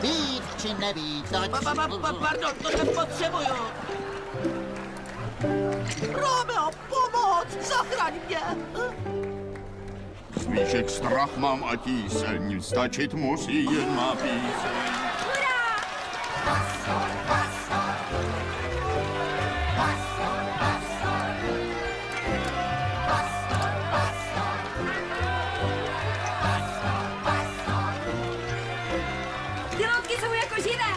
Být či nebýt, Pardon, to nepotřebuju. Romeo, pomoc, zachraň mě. Smíšek strach mám a tíseň, stačit musí jen má píseň. Ty loutky jsou jako živé.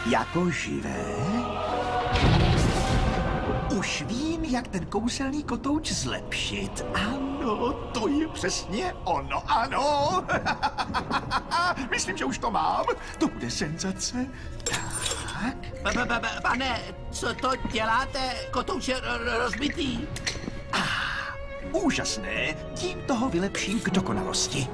Jako živé? Už vím, jak ten kouzelný kotouč zlepšit. Ano, to je přesně ono, ano. Myslím, že už to mám. To bude senzace. Tak. Pane, co to děláte? Kotouče rozbitý. Úžasné. Tím toho vylepším k dokonalosti.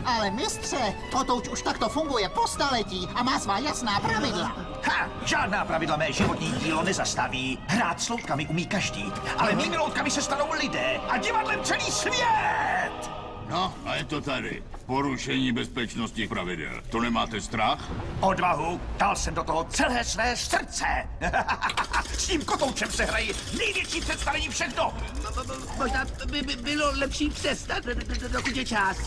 ale mistře, kotouč už takto funguje po staletí a má svá jasná pravidla. Ha! Žádná pravidla mé životní dílo nezastaví. Hrát s loutkami umí každý, ale mými loutkami se stanou lidé a divadlem celý svět! No, a je to tady. Porušení bezpečnostních pravidel. To nemáte strach? Odvahu, dal jsem do toho celé své srdce. S tím kotoučem se hrají největší představení všech dob. Možná by bylo lepší přestat, dokud je čas.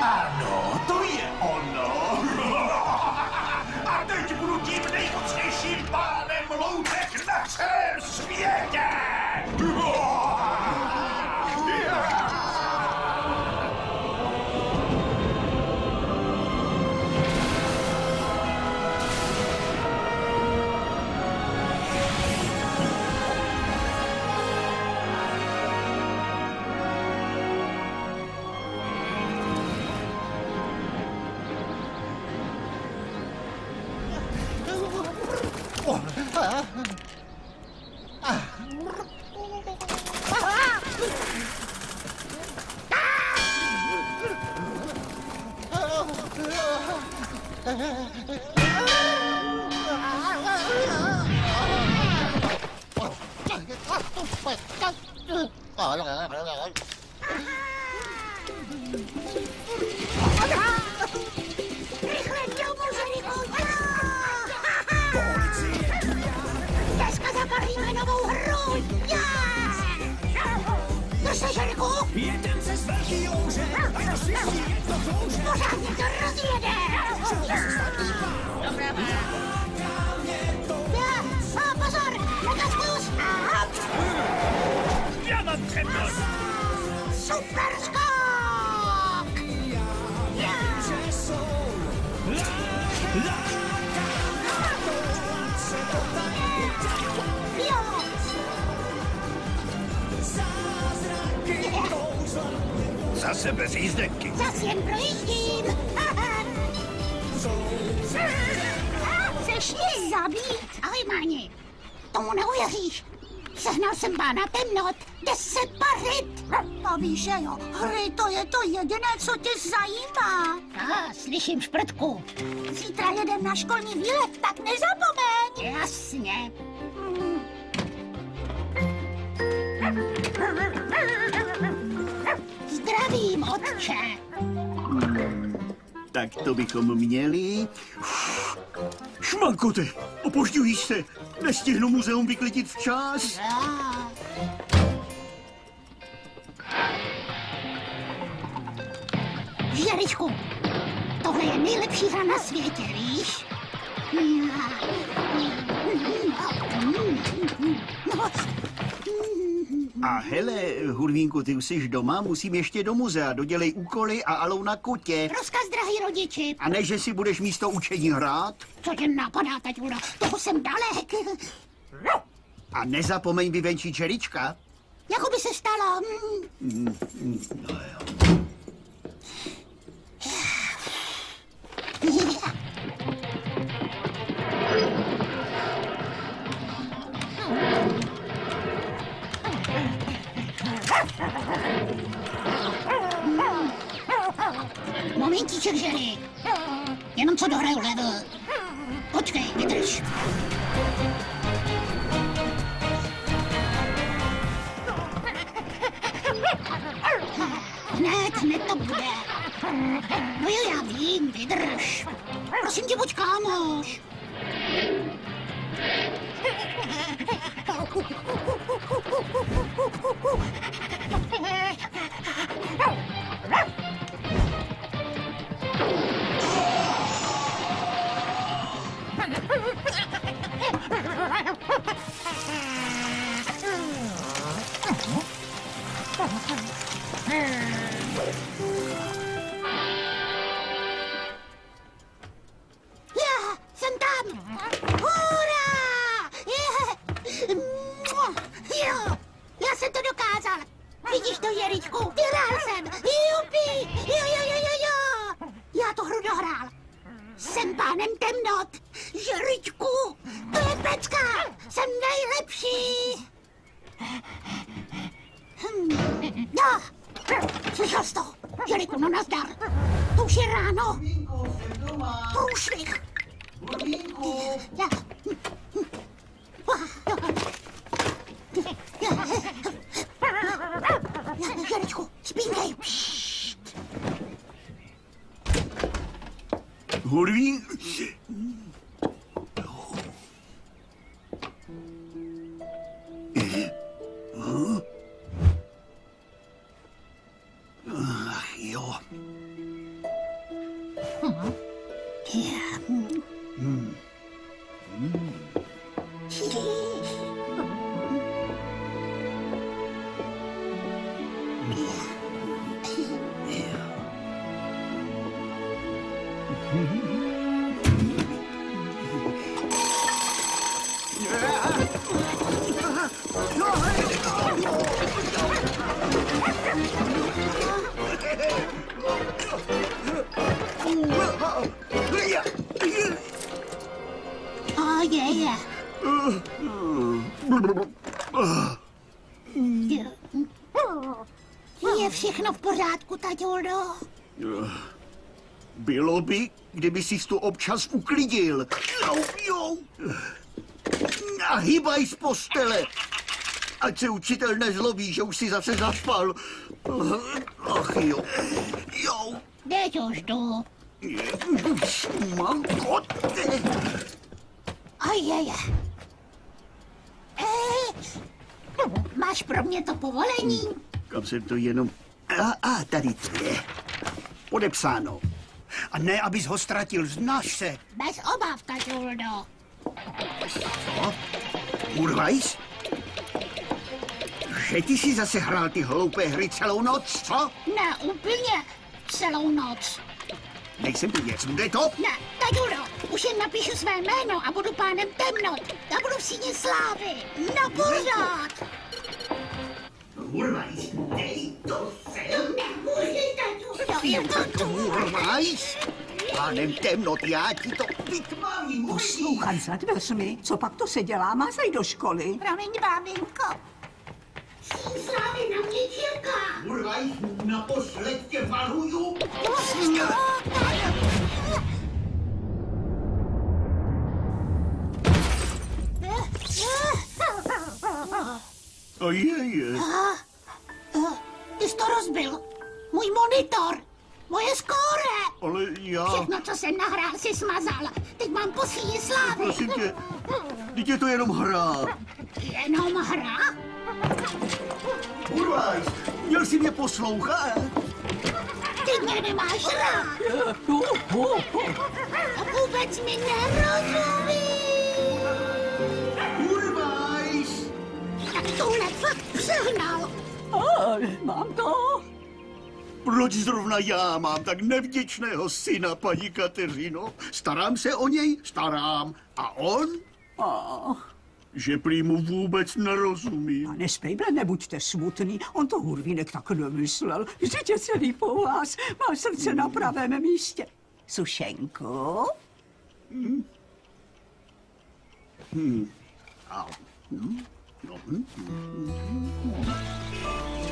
Ano, to je ono. A teď budu tím nejmocnějším pánem loutek na celém světě. Rychle, dneska zabalíme novou hru! To se, Želiku? Jedem přes velký louře, a to slyší jedno klouře. Pořádně to rozjede! A pozor, Pegasus! Já mám přednost. Super skok! Že jsou zázraky kouzla. Zase bez jízdenky. Zas jen projíždím! Chceš mě zabít? Ahoj, Máni. Tomu neuvěříš. Sehnal jsem pána temnot. 10 parit. A víš, že jo, hry to je to jediné, co tě zajímá. Slyším šprtku. Zítra jedem na školní výlet, tak nezapomeň. Jasně. Zdravím, otče. Tak to bychom měli. Šmankote, opožďují se. Nestihnu muzeum vyklidit včas. Želičku, tohle je nejlepší hra na světě, víš? A hele, Hurvínku, ty už jsi doma, musím ještě do muzea. Dodělej úkoly a alou na kotě. Rozkaz, drahý rodiči. A ne, že si budeš místo učení hrát? Co tě napadá, taťula? Toho jsem dalek. A nezapomeň vyvenčit Želička. Jako by se stalo. Momentíček, Jerry. Jenom co dohraju level. Počkej, vydrž. Hned to bude. No jo, já vím, vydrž. Prosím tě, buď kámoš. Já jsem tam! Hurá! Jo, já jsem to dokázal! Vidíš to, Jeričku? Vyhrál jsem! Jupi! Jo! Já tu hru dohrál! Jsem pánem temnot! Jeričku! To je pecka! Jsem nejlepší! No! Slyšel jsi to? Jeriku, no nazdar! To už je ráno! Průšvih! Jeričku, spínkej! Hurvín... Ach jo. Je všechno v pořádku, taťuldo? Bylo by, kdyby jsi to občas uklidil. Jo. A hýbaj z postele. Ať se učitel nezlobí, že už si zase zaspal. Ach jo. Teď už jdu. Mankote. Máš pro mě to povolení? Kam jsem to jenom... Tady to je. Podepsáno. A ne, abys ho ztratil, znáš se. Bez obav, taťuldo. Co? Urvajs? Že ty si zase hrál ty hloupé hry celou noc, co? Ne, úplně celou noc. Nejsem tu věc, bude to? Ne, taťuldo, už jen napíšu své jméno a budu pánem temnot. A budu v síni slávy. Na pořád. Urvajs, dej to sem. Nemůžu, taťuldo, je to tu. Urvajs, pánem temnot, já ti to vytmavím. Poslouchat za dveřmi, co pak to se dělá, mazej do školy. Promiň, maminko. Síň slávy na mě čeká. Urvajs, naposled tě varuju. Ojej. Ty jsi to rozbil. Můj monitor. Moje skóre. Ale já... Všechno, co jsem nahrál, si smazal. Teď mám po síni slávy. Prosím tě, teď je to jenom hra. Jenom hra? Urvajs, měl jsi mě poslouchat? Ty mě nemáš rád. A vůbec mi nerozumíš. Urvajs! Tak tohle fakt přehnal. Mám to. Proč zrovna já mám tak nevděčného syna, paní Kateřino? Starám se o něj? Starám. A on? že prý mu vůbec nerozumím. Pane Spejble, nebuďte smutný, on to Hurvínek tak nemyslel. Vždyť je celý po vás, má srdce na pravém místě. Sušenko?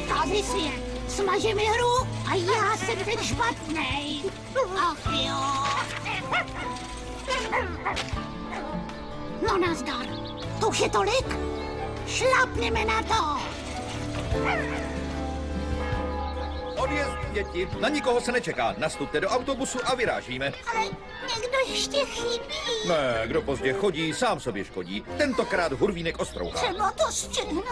Tady si je. Smažím hru a já jsem ten špatnej. Ach jo. No nazdar. To už je tolik? Šlapneme na to. Odjezd, děti. Na nikoho se nečeká. Nastupte do autobusu a vyrážíme. Ale někdo ještě chybí. Ne, kdo pozdě chodí, sám sobě škodí. Tentokrát Hurvínek ostrouhá. Třeba to stihne.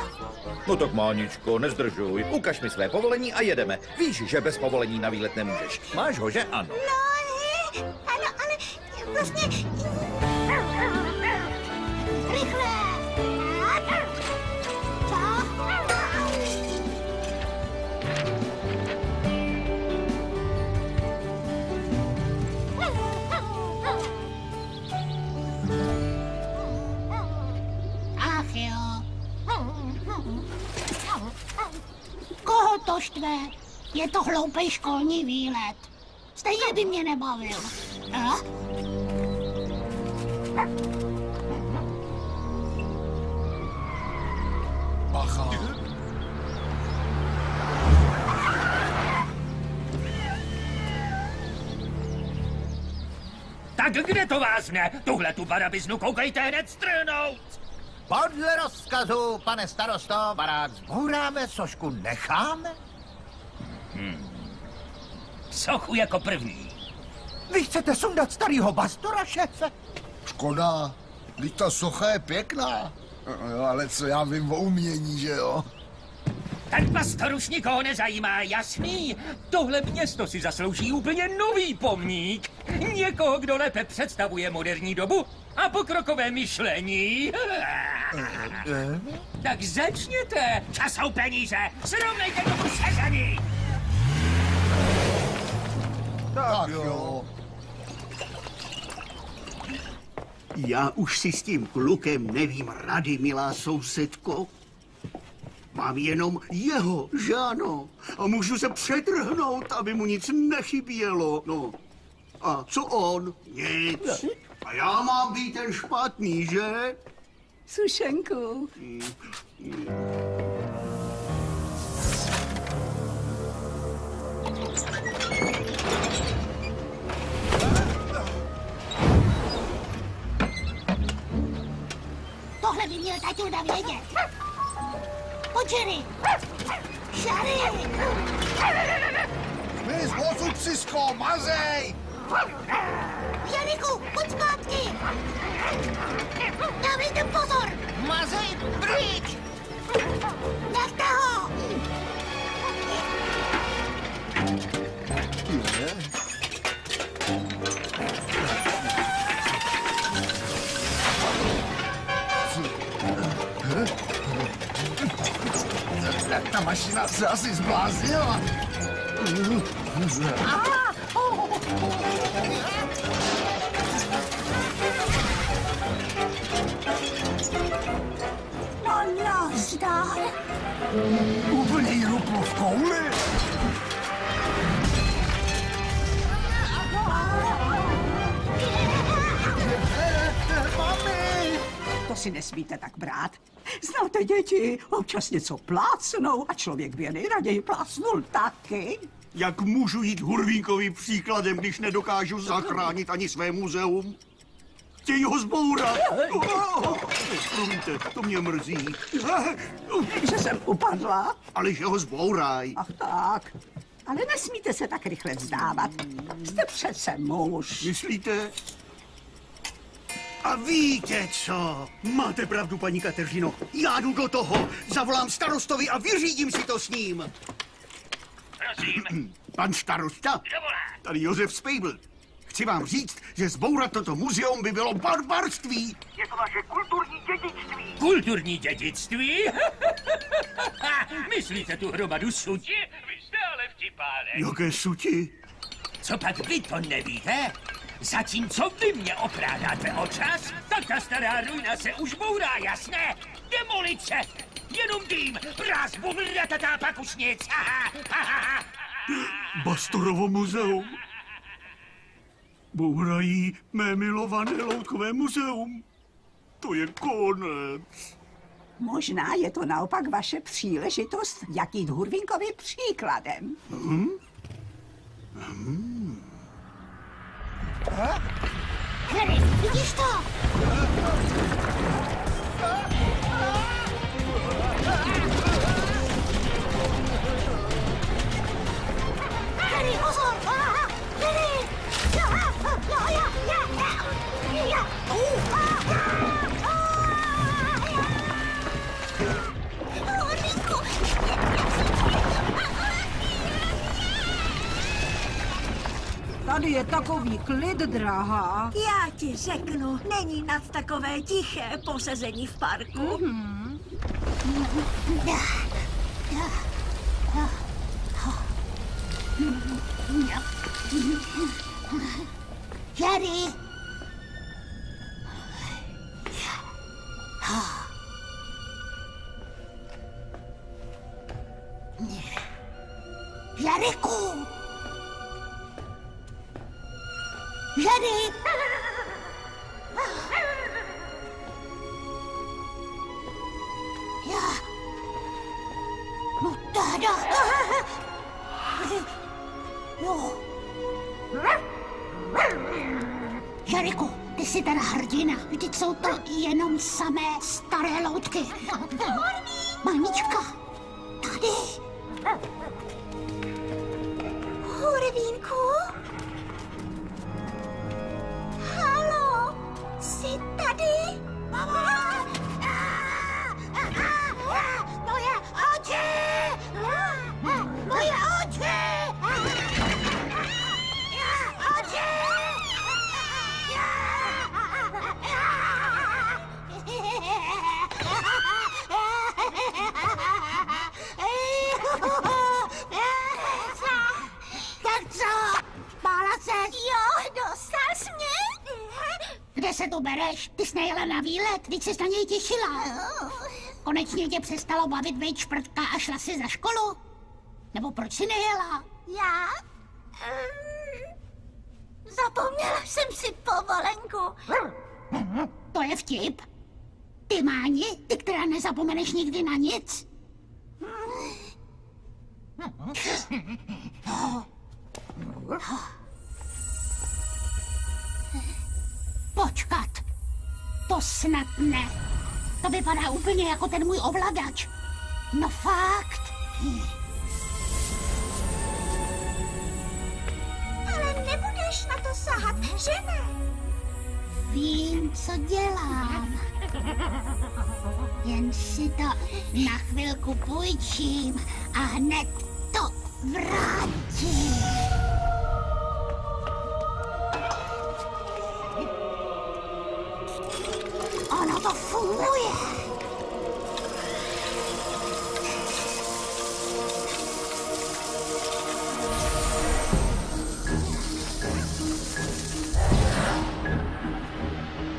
No tak Máničko, nezdržuj. Ukaž mi své povolení a jedeme. Víš, že bez povolení na výlet nemůžeš. Máš ho, že ano? No, ano, ale vlastně... Rychle! Co? Ach jo. Koho to štve? Je to hloupej školní výlet. Stejně by mě nebavil. A? Bacha. Tak kde to vázne? Tuhle tu barabiznu koukejte hned strhnout! Podle rozkazu, pane starosto, barák zbouráme, sošku necháme? Sochu jako první. Vy chcete sundat starýho bastora, šéfe? Škoda, teď ta socha je pěkná. Jo, ale co já vím o umění, že jo? Ten pastor už nikoho nezajímá, jasný? Tohle město si zaslouží úplně nový pomník. Někoho, kdo lépe představuje moderní dobu a pokrokové myšlení. Tak začněte. Čas jsou peníze. Srovnejte tomu seřadí. Tak jo. Já už si s tím klukem nevím rady, milá sousedko. Mám jenom jeho, že ano? A můžu se přetrhnout, aby mu nic nechybělo, no. A co on? Nic. A já mám být ten špatný, že? Sušenku. Tohle by měl taťuda vědět. Pojď, Jerry. Jerry! Vy odsud, psisko, mazej! Jeliku, pojď zpátky! Dávejte pozor! Mazej pryč! Nechte ho! Ta mašina se asi zbláznila. No nazdar! Úplně jí ruplo v kouli. To si nesmíte tak brát. Znáte, děti, občas něco plácnou a člověk by je nejraději plácnul taky. Jak můžu jít Hurvínkovi příkladem, když nedokážu zachránit ani své muzeum? Chtějí ho zbourat. Promiňte, to mě mrzí. Že jsem upadla? Ale že ho zbouraj. Ach tak. Ale nesmíte se tak rychle vzdávat. Jste přece muž. Myslíte? A víte co? Máte pravdu, paní Kateřino. Já jdu do toho, zavolám starostovi a vyřídím si to s ním. Prosím. Pan starosta? Tady Josef Spejbl. Chci vám říct, že zbourat toto muzeum by bylo barbarství. Je to naše kulturní dědictví. Kulturní dědictví? Myslíte tu hromadu suti? Vy jste ale vtipálek. Jaké suti? Co pak vy to nevíte? Zatímco vy mě okrádáte o čas, tak ta stará ruina se už bourá, jasné? Demolice! Jenom dým, ráz, bum, ratatá, pak už nic. Bastorovo muzeum. Bourají mé milované loutkové muzeum. To je konec. Možná je to naopak vaše příležitost, jak jít Hurvinkovi příkladem. Harry, vidíš to? Harry, pozor! Harry! Tady je takový klid, drahá. Já ti řeknu, není nad takové tiché posezení v parku. Harry! Jariku! Jary! Já... No táda! Jo. Jariku, ty jsi ten hrdina. Vždyť jsou to jenom samé staré loutky. Mamička, tady. Hurvínku? Halo, jsi tady? Moje oči! Moje oči! Oči! Tak co? Bála ses? Jo, dostal jsi mě? Kde se tu bereš? Ty jsi nejela na výlet, teď jsi na něj těšila. Konečně tě přestalo bavit být šprtka a šla si za školu? Nebo proč jsi nejela? Já? Zapomněla jsem si povolenku. To je vtip. Ty, Máni, ty, která nezapomeneš nikdy na nic. Počkat. To snad ne. To vypadá úplně jako ten můj ovladač. No fakt. Ale nebudeš na to sahat, že ne? Vím, co dělám. Jen si to na chvilku půjčím a hned to vrátím. Ono to funguje.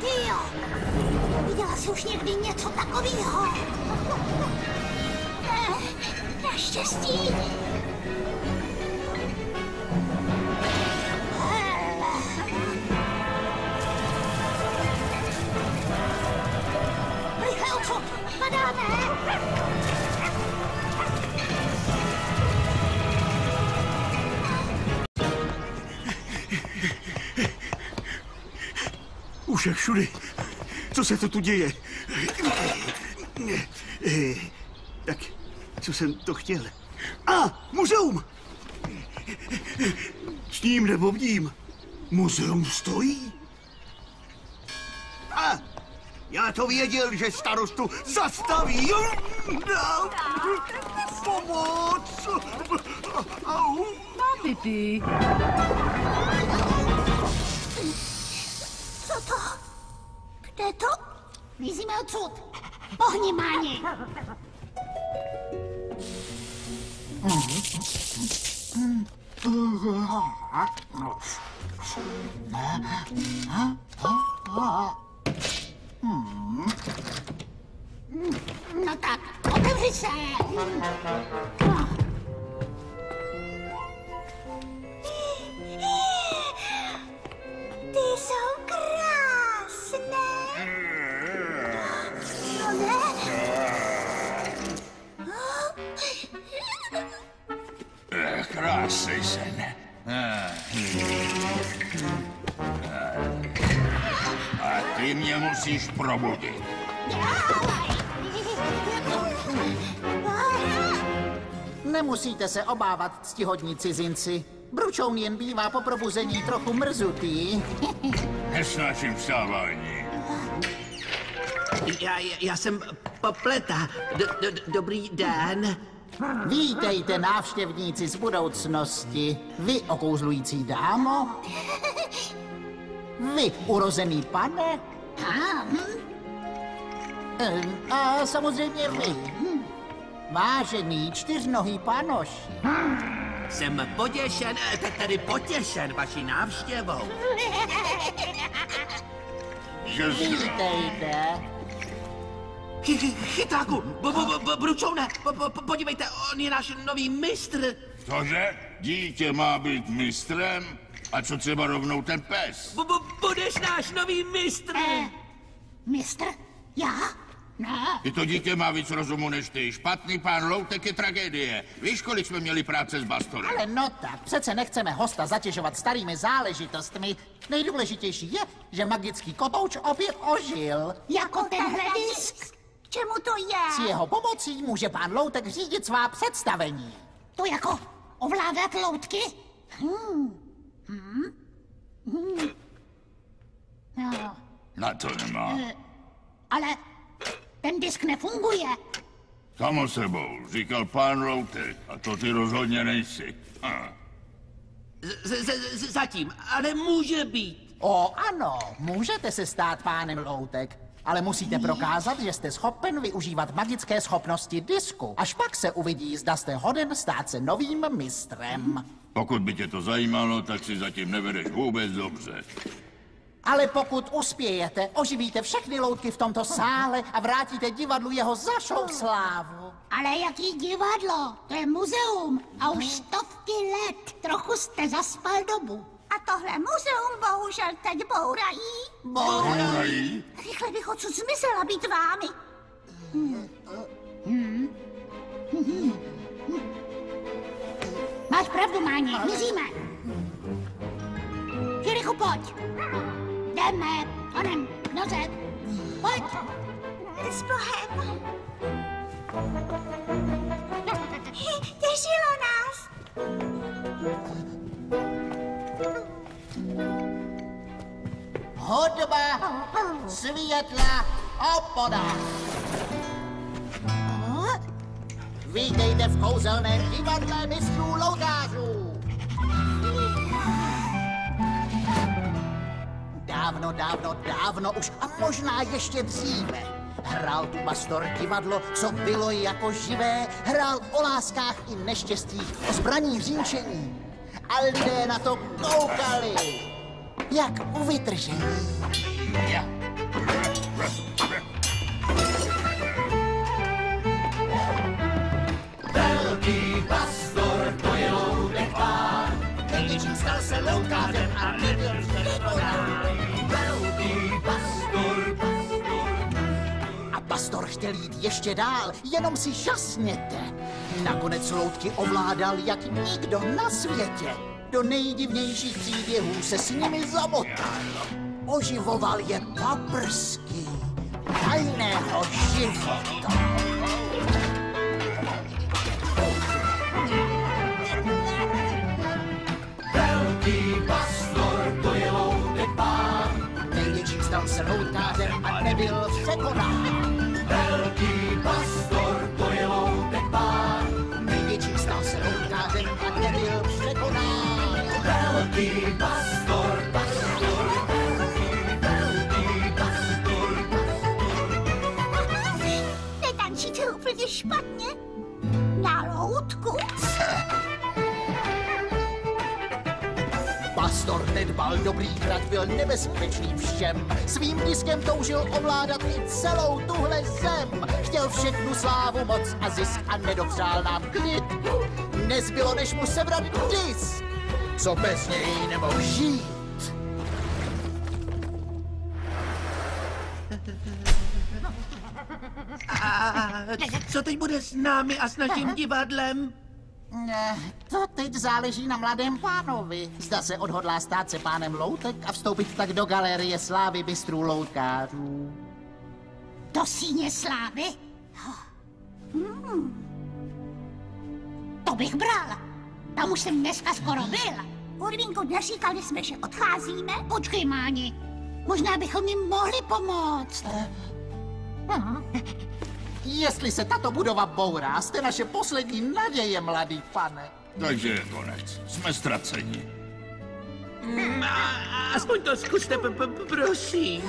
Tyjo, viděla jsi už někdy něco takového? Naštěstí. Rychle odsud, padáme! Už je všudy. Co se to tu děje? Tak, co jsem to chtěl? Muzeum! S ním nebo v ním? Muzeum stojí? Já to věděl, že starostu zastaví. Pomoc! Au! Pipi. Co to? Kde to? Mizíme odsud. Pohni, Máni. No tak, otevři se. Ty jsou krásné. No ne? Krásný sen. A ty mě musíš probudit. Nemusíte se obávat, ctihodní cizinci. Bručoun jen bývá po probuzení trochu mrzutý. Nesnáším vstávání. Já jsem Popleta. Dobrý den. Vítejte, návštěvníci z budoucnosti. Vy, okouzlující dámo. Vy, urozený pane. A samozřejmě vy. Vážení čtyřnohý panoši. Jsem potěšen, tedy potěšen vaší návštěvou. Vítejte. Chytráku, Bručoune, podívejte, on je náš nový mistr. Cože? Dítě má být mistrem? A co třeba rovnou ten pes? Budeš náš nový mistr. Mistr? Já? Ne. I to dítě má víc rozumu než ty. Špatný pán Loutek je tragédie. Víš, kolik jsme měli práce s Bastorem? Ale no tak, přece nechceme hosta zatěžovat starými záležitostmi. Nejdůležitější je, že magický kotouč opět ožil. Jako tenhle disk. K čemu to je? S jeho pomocí může pán Loutek řídit svá představení. To jako ovládat loutky? No. Na to nemá. Ale ten disk nefunguje. Samo sebou, říkal pán Loutek. A to ty rozhodně nejsi. Zatím, ale může být. Ano, můžete se stát pánem Loutek, ale musíte prokázat, že jste schopen využívat magické schopnosti disku. Až pak se uvidí, zda jste hoden stát se novým mistrem. Pokud by tě to zajímalo, tak si zatím nevedeš vůbec dobře. Ale pokud uspějete, oživíte všechny loutky v tomto sále a vrátíte divadlu jeho zašlou slávu. Ale jaký divadlo? To je muzeum a už stovky let. Trochu jste zaspal dobu. A tohle muzeum bohužel teď bourají. Bourají? Rychle bych odsud zmizela být vámi. Máš pravdu, Máni, mizíme. Filichu, pojď. Jdeme, onem, noze. Pojď. S Bohem. Těšilo nás. Hudba, světla, opoda. Vítejte v kouzelném divadle mistrů loutářů. Dávno už a možná ještě dříve hrál tu Bastor divadlo, co bylo jako živé. Hrál o láskách i neštěstích, o zbraní řínčení. A lidé na to koukali, jak u vytržení. Velký Bastor, to je Loutek pán. Největším stal se loutářem a nebyl překonán. Velký Bastor, A Bastor chtěl jít ještě dál, jenom si žasněte. Nakonec loutky ovládal jak nikdo na světě. Do nejdivnějších příběhů se s nimi zamotal. Oživoval je paprsky tajného života. Velký Bastor, to je Loutek pán. Největším stal se loutářem a nebyl překonán. Velký Bastor, to je Loutek pán. Největším stal se loutářem a nebyl překonán. Velký Bastor, Bastor, velký Bastor. Netančíte úplně špatně. Na loutku. Pastor nedbal, dobrý hrad byl nebezpečný všem. Svým diskem toužil ovládat i celou tuhle zem. Chtěl všechnu slávu, moc a zisk a nedopřál nám klid. Nezbylo, než mu sebrat disk, co bez něj nemohl žít. A co teď bude s námi a s naším divadlem? To teď záleží na mladém pánovi. Zda se odhodlá stát se pánem loutek a vstoupit tak do galerie slávy mistrů loutkářů. Do síně slávy? To bych bral. Tam už jsem dneska skoro byl. Urvínku, neříkali jsme, že odcházíme? Počkej, Máni. Možná bychom jim mohli pomoct. Jestli se tato budova bourá, jste naše poslední naděje, mladý pane. Takže je konec. Jsme ztraceni. Aspoň to zkuste, prosím.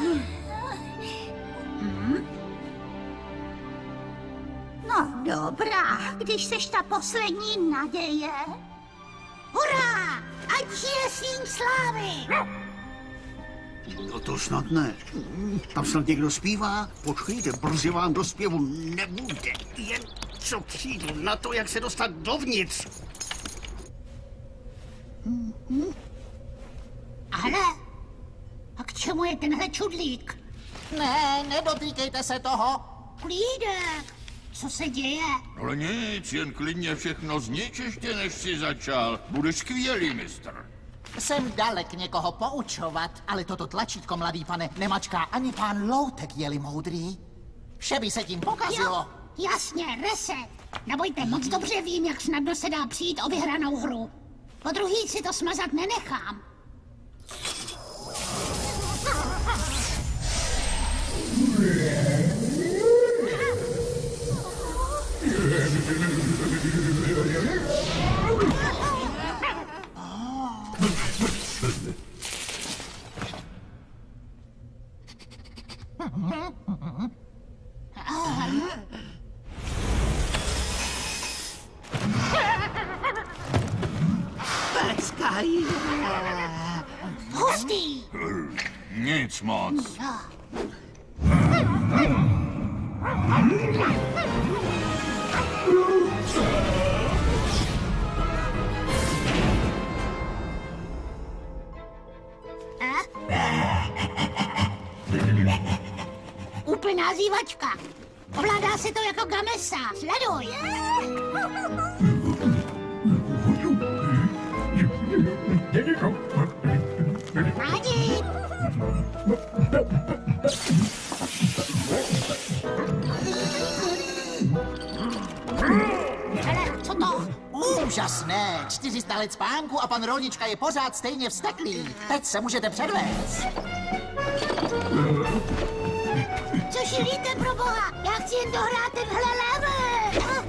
No dobrá, když seš ta poslední naděje. Hurá! Ať je síň slávy! No to snad ne. Tam snad někdo zpívá? Počkejte, brzy vám do zpěvu nebude. Jen co přijdu na to, jak se dostat dovnitř. Ale a k čemu je tenhle čudlík? Ne, nedotýkejte se toho. Klídek, co se děje? Ale nic, jen klidně všechno znič ještě, než si začal. Budeš skvělý, mistr. Jsem dalek někoho poučovat, ale toto tlačítko, mladý pane, nemačká ani pán Loutek, je-li moudrý. Vše by se tím pokazilo. Jo, jasně, reset. Nebojte, moc dobře vím, jak snadno se dá přijít o vyhranou hru. Po druhý si to smazat nenechám. Pecka Hustý. Nic moc. Úplná zývačka. Ovládá se to jako gamesa. Sleduj. Mádi. Hele, co to? Úžasné. 400 let spánku a pan Rolnička je pořád stejně vzteklý. Teď se můžete předvést. Co šilíte, pro boha? Já chci jen dohrát tenhle level.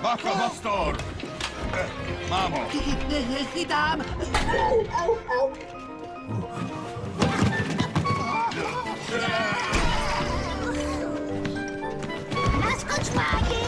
Bacha, Pastor! Mámo! Chytám! Naskoč, Mádi!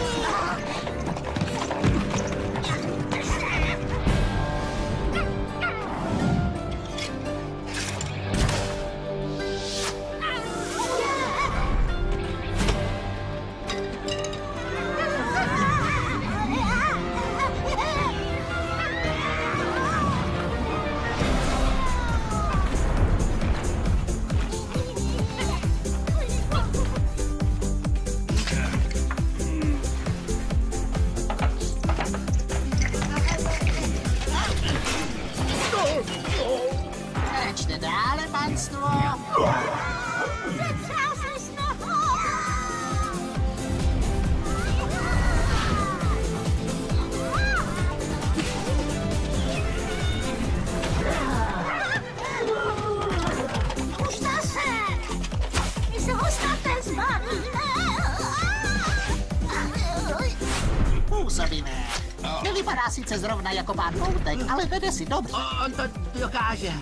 Nevypadá sice zrovna jako pán Loutek, ale vede si dobře. On to dokáže.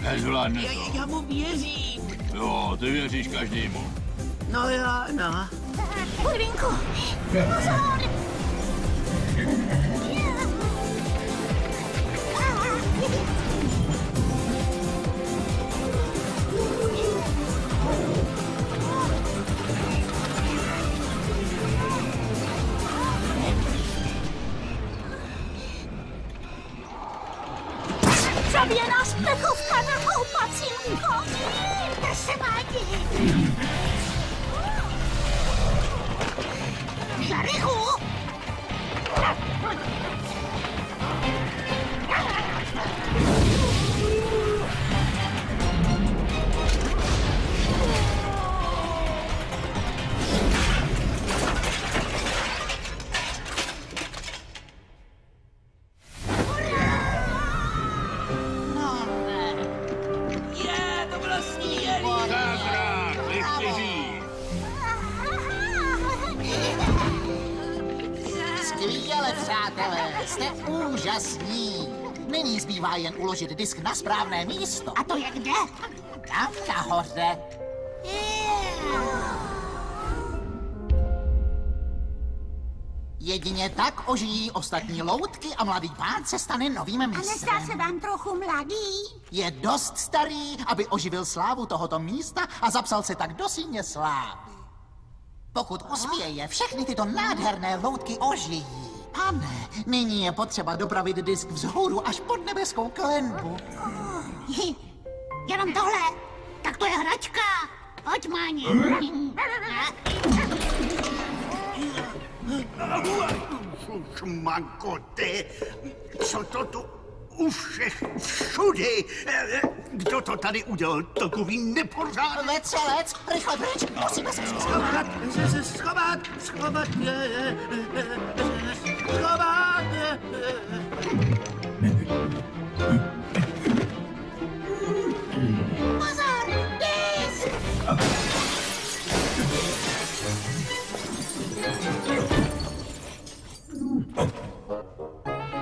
Nezvládne to. Já mu věřím. Jo, ty věříš každému. No jo, no. Hurvínku, pozor! Zabije nás plechovka na houpacím koni! To se má dít! Žarichu! To bylo skvělý. Zázrak, lichtěží. Skvěle, přátelé, jste úžasní. Nyní zbývá jen uložit disk na správné místo. A to je kde? Tam nahoře. Jedině tak ožijí ostatní loutky a mladý pán se stane novým A nezdá mistrem. se vám trochu mladý? Je dost starý, aby oživil slávu tohoto místa a zapsal se tak do síně slávy. Pokud uspěje, všechny tyto nádherné loutky ožijí. Pane, nyní je potřeba dopravit disk vzhůru až pod nebeskou klenbu. Jenom tohle. Tak to je hračka. Pojď, Máni. Šmankoty, co to tu u všech všudy? Kdo to tady udělal? Takový nepořádek. Vecelec, rychle pryč, musíme se Schovat. Pozor, disk!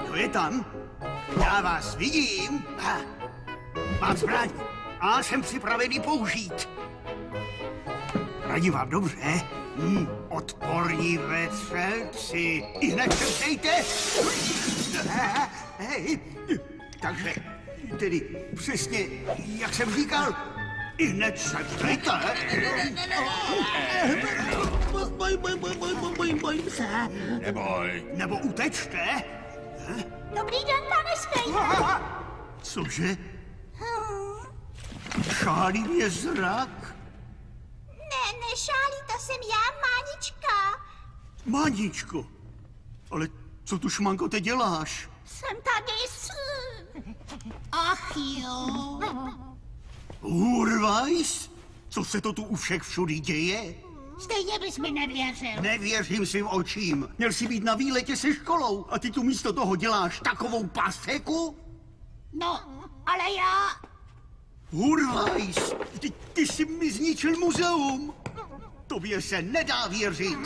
Kdo je tam? Já vás vidím. Mám zbraň a jsem připravený použít. Radím vám dobře. Odporní vetřelci. Ihned se ptejte. Hej. Takže, tedy přesně, jak jsem říkal, ihned se ptejte. Bojím se. Neboj. Nebo utečte. Dobrý den, pane Spejle. Cože? Šálí mě zrak? Ne, nešálí, to jsem já, Mánička. Máničko, ale co tu šmankote děláš? Jsem tady Ach jo. Urvajs? Co se to tu u všech všudy děje? Stejně bys mi nevěřil. Nevěřím svým očím. Měl jsi být na výletě se školou a ty tu místo toho děláš takovou paseku? No, ale já... Urvajs, ty jsi mi zničil muzeum. Tobě se nedá věřit.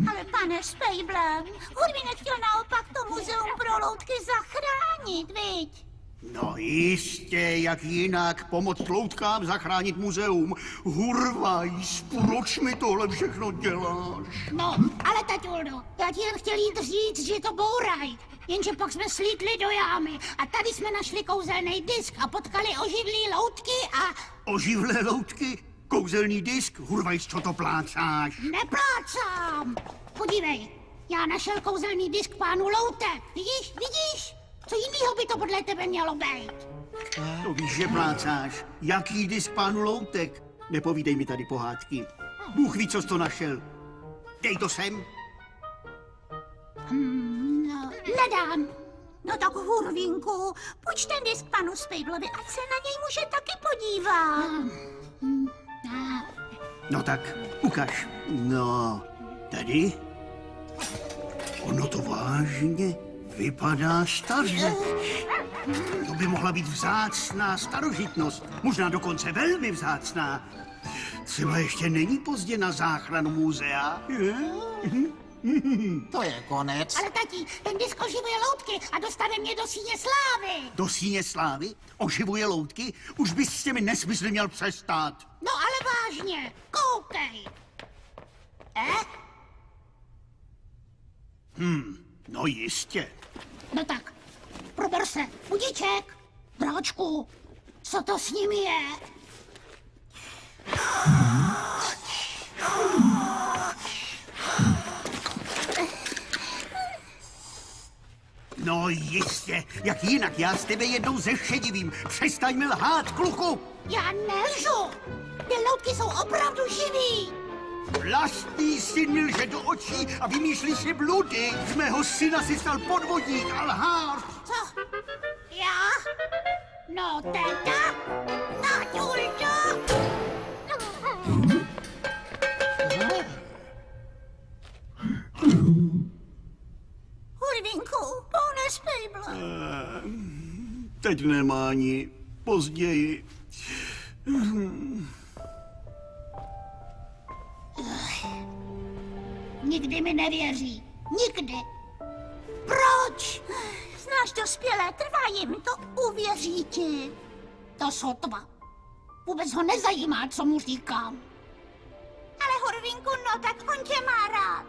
Ale pane Spejble, Hurvínek chtěl naopak to muzeum pro loutky zachránit, viď? No jistě, jak jinak pomoct loutkám zachránit muzeum. Hurvajs, proč mi tohle všechno děláš? No, ale taťuldo, já ti jen chtěl jít říct, že to bouraj. Jenže pak jsme slítli do jámy a tady jsme našli kouzelný disk a potkali oživlý loutky a... Oživlé loutky? Kouzelný disk? Hurvajs, co to plácáš? Neplácám! Podívej, já našel kouzelný disk pánu Loutek. Vidíš? Co jinýho by to podle tebe mělo být? To víš, že plácáš. Jaký disk pánu Loutek? Nepovídej mi tady pohádky. Bůh ví, co jsi to našel. Dej to sem. No, nedám. No tak Hurvínku, půjč ten disk panu Spejblovi, ať se na něj může taky podívat. No tak, ukaž. No, tady. Ono to vážně vypadá staře. To by mohla být vzácná starožitnost. Možná dokonce velmi vzácná. Třeba ještě není pozdě na záchranu muzea. To je konec. Ale tati, ten disk oživuje loutky a dostane mě do síně slávy. Do síně slávy? Oživuje loutky? Už bys s těmi nesmysly měl přestat. No ale vážně, koukej. No jistě. No tak, prober se, budíček. Bráčku, co to s ním je? No jistě, jak jinak já s tebe jednou zešedivím. Přestaň mi lhát, kluku. Já nelžu. Ty loutky jsou opravdu živý. Vlastní syn mi lže do očí a vymýšlí si bludy. Z mého syna si stal podvodník a lhář. Co? Já? No teda, Natuldo! Hurvinku, ponespej, bla. Teď nemá ani. Později. Nikdy mi nevěří. Nikdy. Proč? Znáš dospělé, trvá jim to, uvěří ti. To sotva. Vůbec ho nezajímá, co mu říkám. Ale Hurvinku, no tak on tě má rád.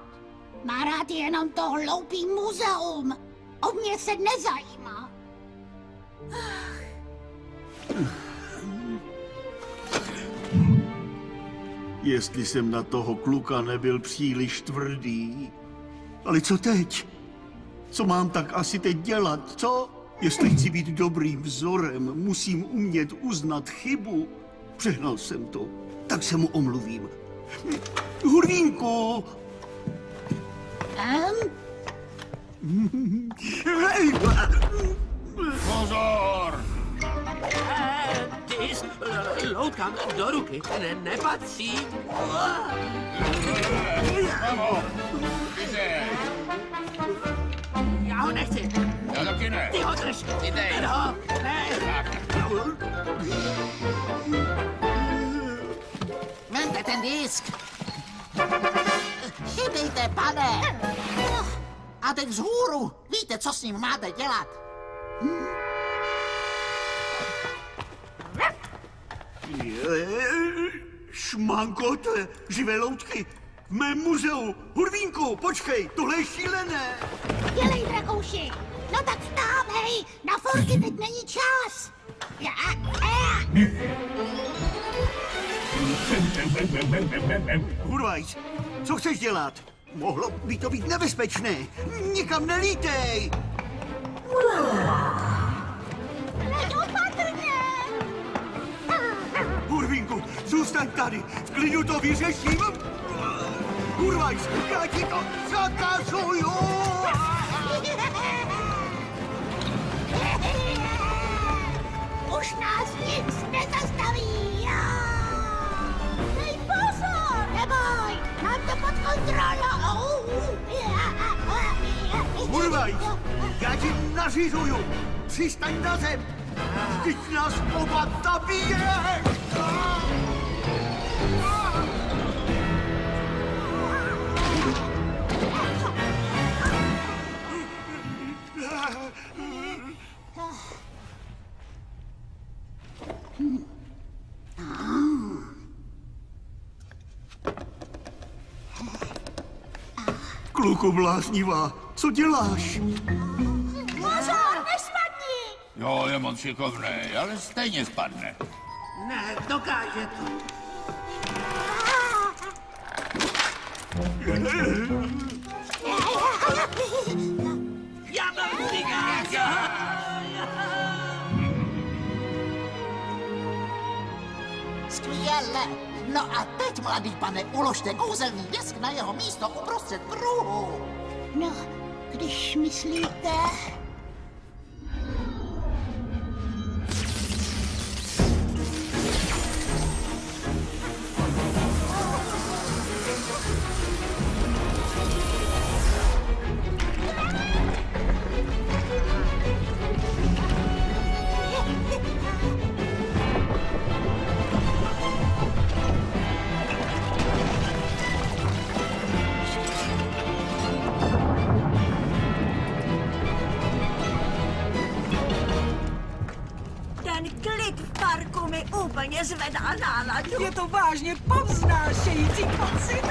Má rád jenom to hloupý muzeum. O mě se nezajímá. Jestli jsem na toho kluka nebyl příliš tvrdý. Ale co teď? Co mám tak asi teď dělat, co? Jestli chci být dobrým vzorem, musím umět uznat chybu. Přehnal jsem to, tak se mu omluvím. Hurvínku! Pozor! Disk, loutkám do ruky nepatří. Mamo! Jde! Já ho nechci. Já taky ne. Ty ho drž. Ty dej. Ten ho. Ne. Tak. Vemte ten disk. Chybejte, pane. A teď vzhůru. Víte, co s ním máte dělat. Šmankote, živé loutky. V mém muzeu. Hurvínku, počkej, tohle je šílené. Dělej, drakouši. No tak vstávej. Na forky teď není čas. Hurvajs, co chceš dělat? Mohlo by to být nebezpečné. Nikam nelítej. Nedopatrně. Hurvínku, zůstaň tady. V klidu to vyřeším. Hurvajs, já ti to zakazuju. Už nás nic nezastaví. Dej pozor. Neboj, mám to pod kontrolou. Hurvajs, já ti nařizuju. Přistaň na zem. Vždyť nás oba zabiješ. Kluku bláznivá, co děláš? Pozor, nespadni. Jo, je moc šikovný, ale stejně spadne. Ne, dokáže to. Já mám cigáka. Skvěle. No a teď, mladý pane, uložte kouzelný disk na jeho místo uprostřed kruhu. No, když myslíte... mě zvedá náladu. Je to vážně povznášející pocit.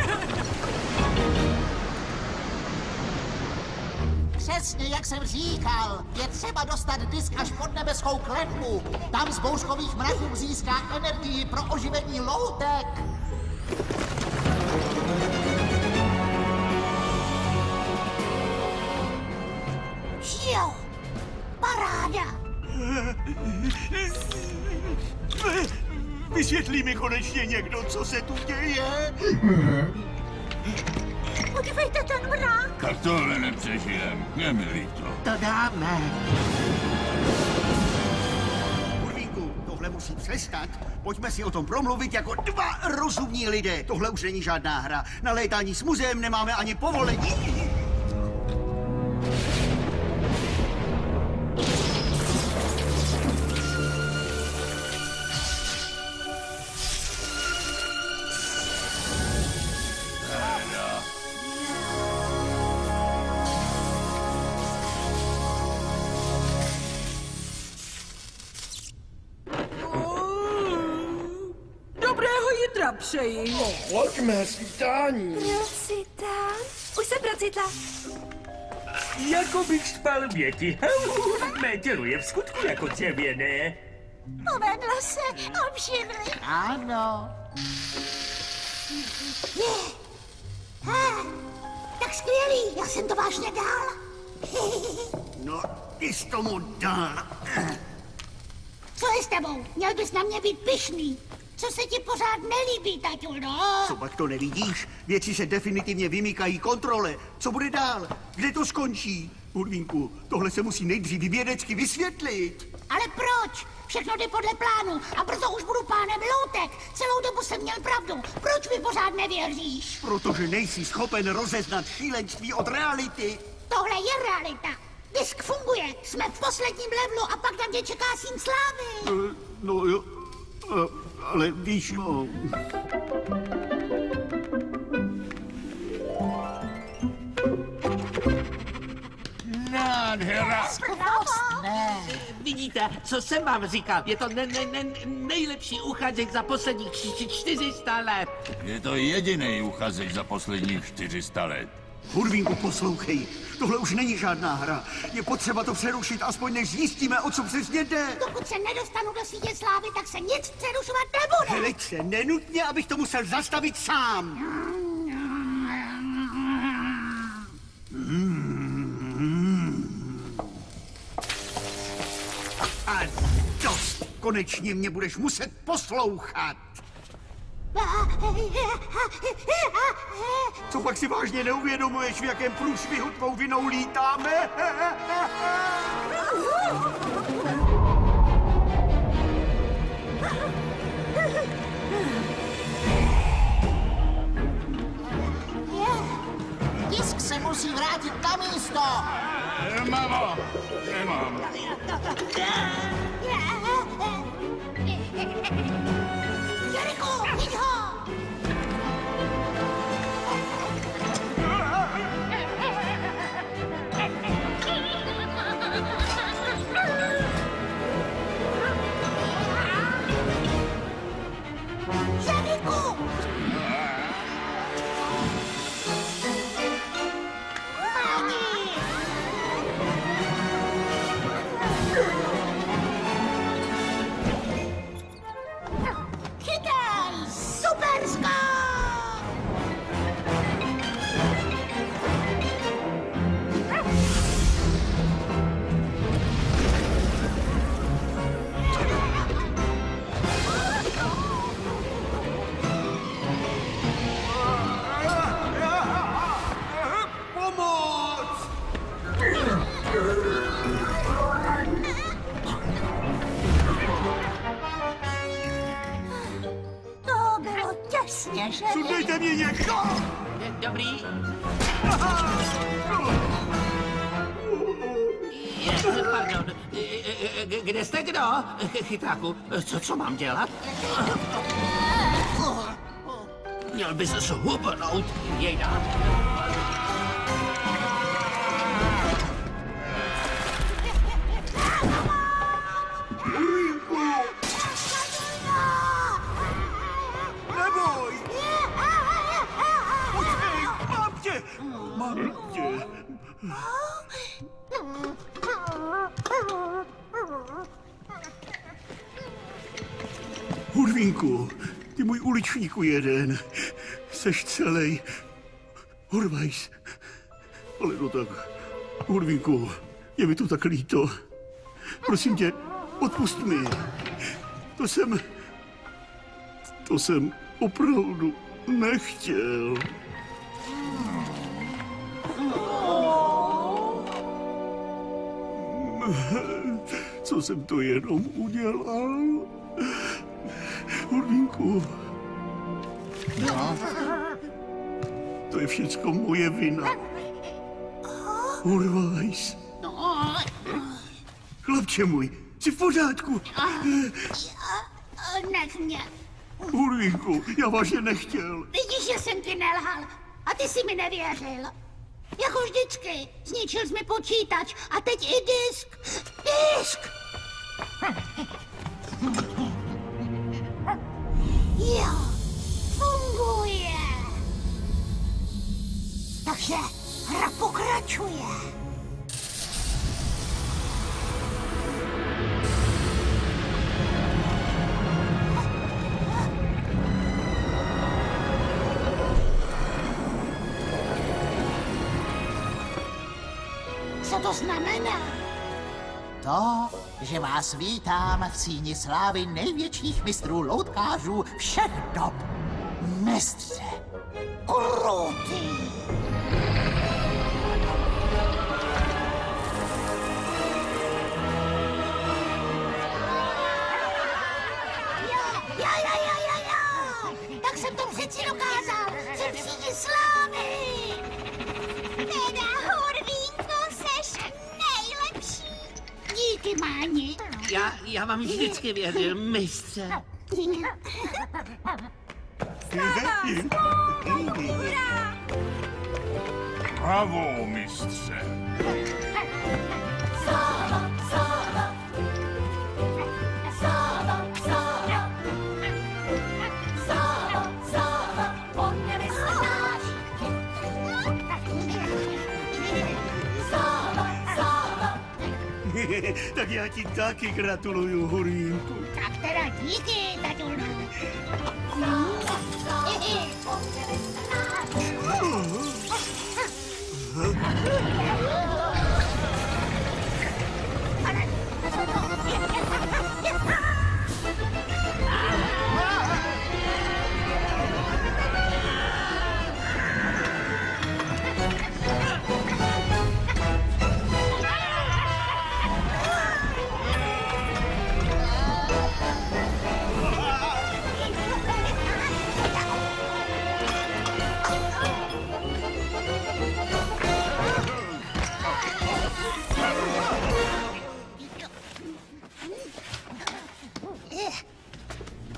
Přesně jak jsem říkal, je třeba dostat disk až pod nebeskou kletbu. Tam z bouřkových mraků získá energii pro oživení loutek. Jo, paráda. Vysvětlí mi konečně někdo, co se tu děje? Podívejte ten mrak. Tak tohle nepřežijem, je mi líto. To dáme. Urvínku, tohle musí přestat. Pojďme si o tom promluvit jako dva rozumní lidé. Tohle už není žádná hra. Na létání s muzeem nemáme ani povolení. Dobrého jitra přeji. Pojďme, svítání. Procita. Už jsem procitla. Jako bych spal věti. Mé tělo je v skutku jako dřevěné. Povedlo se, obživli. Ano. Tak skvělý, já jsem to vážně dal. No, ty jsi tomu dal. Co je s tebou? Měl bys na mě být pyšný. Co se ti pořád nelíbí, taťulo? Co pak to nevidíš? Věci se definitivně vymykají kontrole. Co bude dál? Kde to skončí? Urvínku, tohle se musí nejdřív vědecky vysvětlit. Ale proč? Všechno jde podle plánu a brzo už budu pánem loutek. Celou dobu jsem měl pravdu. Proč mi pořád nevěříš? Protože nejsi schopen rozeznat šílenství od reality. Tohle je realita. Disk funguje, jsme v posledním levelu a pak na mě čeká sín slávy. No jo, ale víš, no... Nádhera. Ne. Vidíte, co jsem vám říkal? Je to nejlepší uchazeč za posledních 400 let. Je to jediný uchazeč za posledních 400 let. Urvínku, poslouchej. Tohle už není žádná hra. Je potřeba to přerušit, aspoň než zjistíme, o co přesně jde. Dokud se nedostanu do sítě slávy, tak se nic přerušovat nebude. Hleď se, nenutně, abych to musel zastavit sám. A dost. Konečně mě budeš muset poslouchat. Co pak si vážně neuvědomuješ, v jakém průšvihu tvou vinou lítáme? Disk se musí vrátit na místo. Mamo, nemám. Jeriku, chyť ho! Jeriku! Chytaj! Supersko! Pomoc! To bylo těsně, že? Sundejte mě někdo! Dobrý. Pardon, kde jste kdo? Chytráku, co mám dělat? Měl bys zhubnout, jejda. Hurvínku, ty můj uličníku jeden. Seš celej. Hurvajs. Ale no tak, Hurvínku, je mi to tak líto. Prosím tě, odpust mi. To jsem opravdu nechtěl. Co jsem to jenom udělal? Hurvínku. No. To je všecko moje vina. Hurvajs. Chlapče můj, jsi v pořádku? Nech mě. Hurvínku, já vážně nechtěl. Vidíš, že jsem ti nelhal a ty jsi mi nevěřil. Jako vždycky, zničil jsi mi počítač a teď i disk. Disk! Jo, funguje. Takže hra pokračuje. Co to znamená? To, že vás vítám v síni slávy největších mistrů loutkářů všech dob. Mistře. Krutý. Jo. Tak jsem to přeci dokázal. Jsem v síni slávy. Teda, Hurvínko, seš nejlepší. Díky, Máni. Já vám vždycky věřil, mistře. Bravo, mistře. Tak já ti taky gratuluju, Hurvínku. Tak teda díky, taťulno.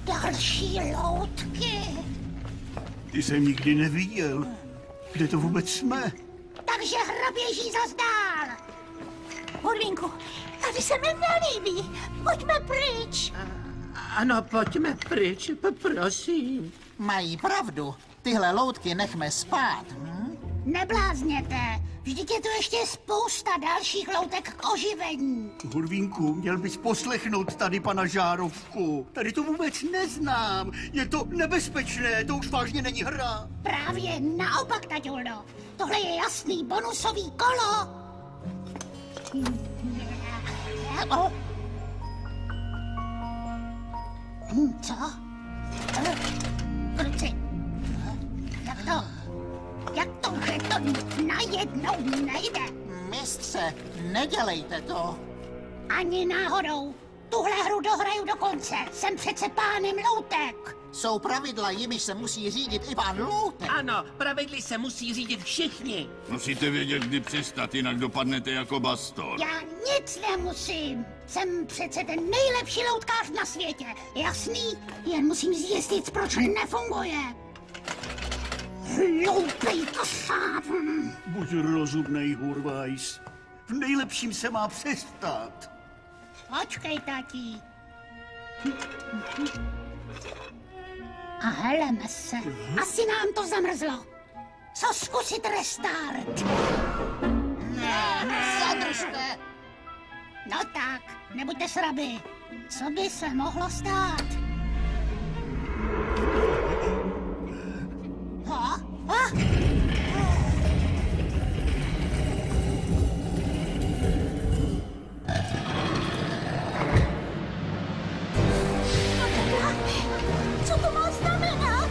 Další loutky. Ty jsem nikdy neviděl. Kde to vůbec jsme? Takže hra běží zas dál. Hurvínku, tady se mi nelíbí. Pojďme pryč. Ano, pojďme pryč, prosím. Mají pravdu. Tyhle loutky nechme spát. Neblázněte. Vždyť je tu ještě spousta dalších loutek k oživení. Hurvínku, měl bys poslechnout tady pana Žárovku. Tady to vůbec neznám. Je to nebezpečné, to už vážně není hra. Právě naopak, taťulno. Tohle je jasný bonusový kolo. Co? Kluci, jak to najednou nejde? Mistře, nedělejte to. Ani náhodou. Tuhle hru dohraju do konce. Jsem přece pánem loutek. Jsou pravidla, jimiž se musí řídit i pán Loutek. Ano, pravidly se musí řídit všichni. Musíte vědět, kdy přestat, jinak dopadnete jako bastor. Já nic nemusím. Jsem přece ten nejlepší loutkář na světě. Jasný? Jen musím zjistit, proč nefunguje. Hloupej kasát. Buď rozumnej, Hurvajs. V nejlepším se má přestat. Počkej, tati. A heleme se. Asi nám to zamrzlo. Co zkusit restart? Zadržte! No tak, nebuďte sraby. Co by se mohlo stát? Ha? Ha? Co to má znamenat?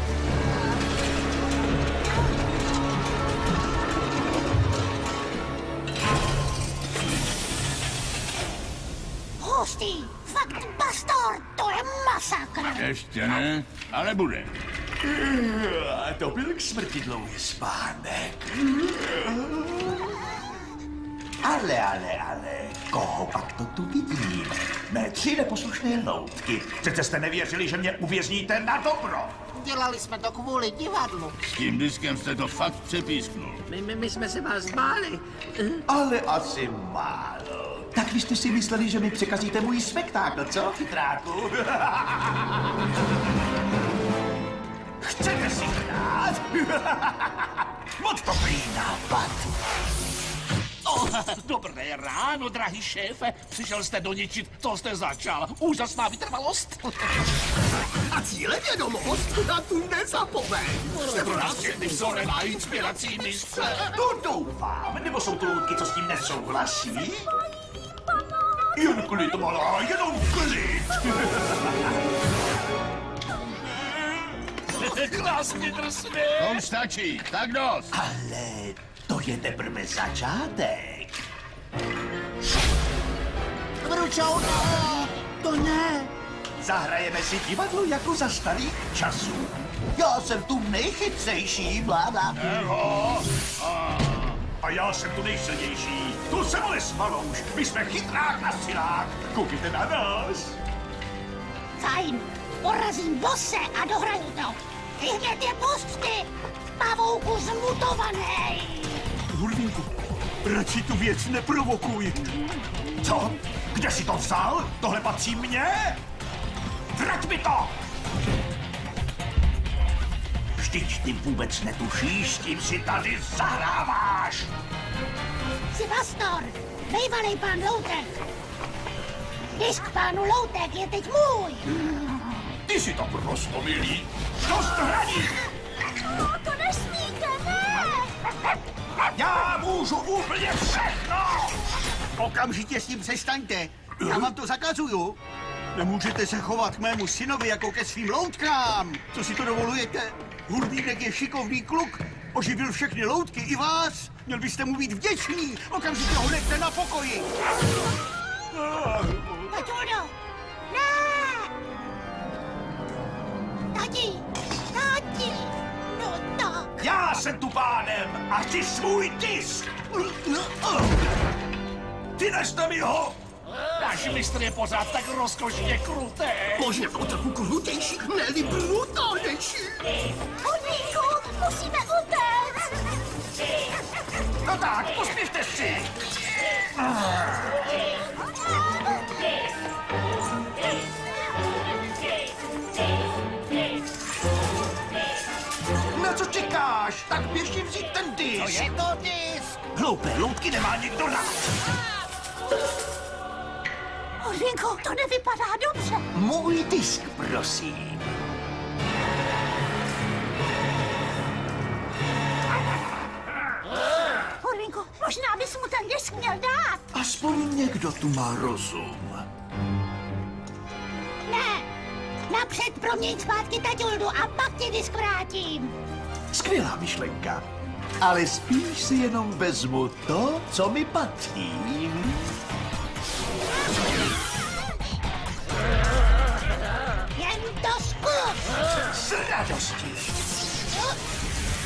Hustý, fakt Bastor, to je masakr. Ještě ne, ale bude. To byl k smrti dlouhý spánek. Ale, koho pak to tu vidím? Mé 3 neposlušné loutky. Přece jste nevěřili, že mě uvězníte na dobro. Dělali jsme to kvůli divadlu. S tím diskem jste to fakt přepísknul. My jsme se vás báli. Ale asi málo. Tak vy jste si mysleli, že mi překazíte můj spektákl, co, chytráku? Chcete si hrát? Moc dobrý nápad. Dobré ráno, drahý šéfe. Přišel jste doničit, co jste začal. Úžasná vytrvalost. A cílevědomost na tu nezapomeň. Jste pro nás všechny vzorem a inspirací mistře. To doufám, nebo jsou to loutky, co s tím nesouhlasí? Jen klid, malá, jenom klid. Krásně drsně. To už stačí, tak dost. Ale to je teprve začátek. Vručouno! To ne! Zahrajeme si divadlo jako za starých časů. Já jsem tu nejchytřejší, blábla. A já jsem tu nejsilnější. Tu jsem ale smalouš. My jsme chytrák a silák. Koukejte na nás. Fajn, porazím bose a dohraju to. Hned je pusty, pavouku zmutovaný. Hurvínku, radši tu věc neprovokuj. Co? Kde jsi to vzal? Tohle patří mně? Vrať mi to! Vždyť ty vůbec netušíš, s tím si tady zahráváš. Jsi Bastor, bývalý pán Loutek. Disk pánu Loutek je teď můj. Ty si tak roztomilý. Dost hraní! To nesmíte, ne! Já můžu úplně všechno! Okamžitě s tím přestaňte. Já vám to zakazuju. Nemůžete se chovat k mému synovi jako ke svým loutkám. Co si to dovolujete? Hurvínek je šikovný kluk. Oživil všechny loutky i vás. Měl byste mu být vděčný. Okamžitě ho nechte na pokoji. Taťulo! Ne! Tati! No tak! Já jsem tu pánem a chci svůj disk! Ty neste mi ho! Náš mistr je pořád tak rozkošně krutý. Možná o trochu krutější, ne-li brutálnější. Hurvínku, musíme utéct! No tak, pospěšte si! Na co čekáš? Tak běžně vzít ten disk. To je to disk. Hloupé loutky nemá nikdo rád. Hurvínku, to nevypadá dobře. Můj disk, prosím. Hurvínku, možná bys mu ten disk měl dát. Aspoň někdo tu má rozum. Ne, napřed proměň zpátky Taťuldu a pak ti disk vrátím. Skvělá myšlenka. Ale spíš si jenom vezmu to, co mi patří. Jen to zkus. S radostí.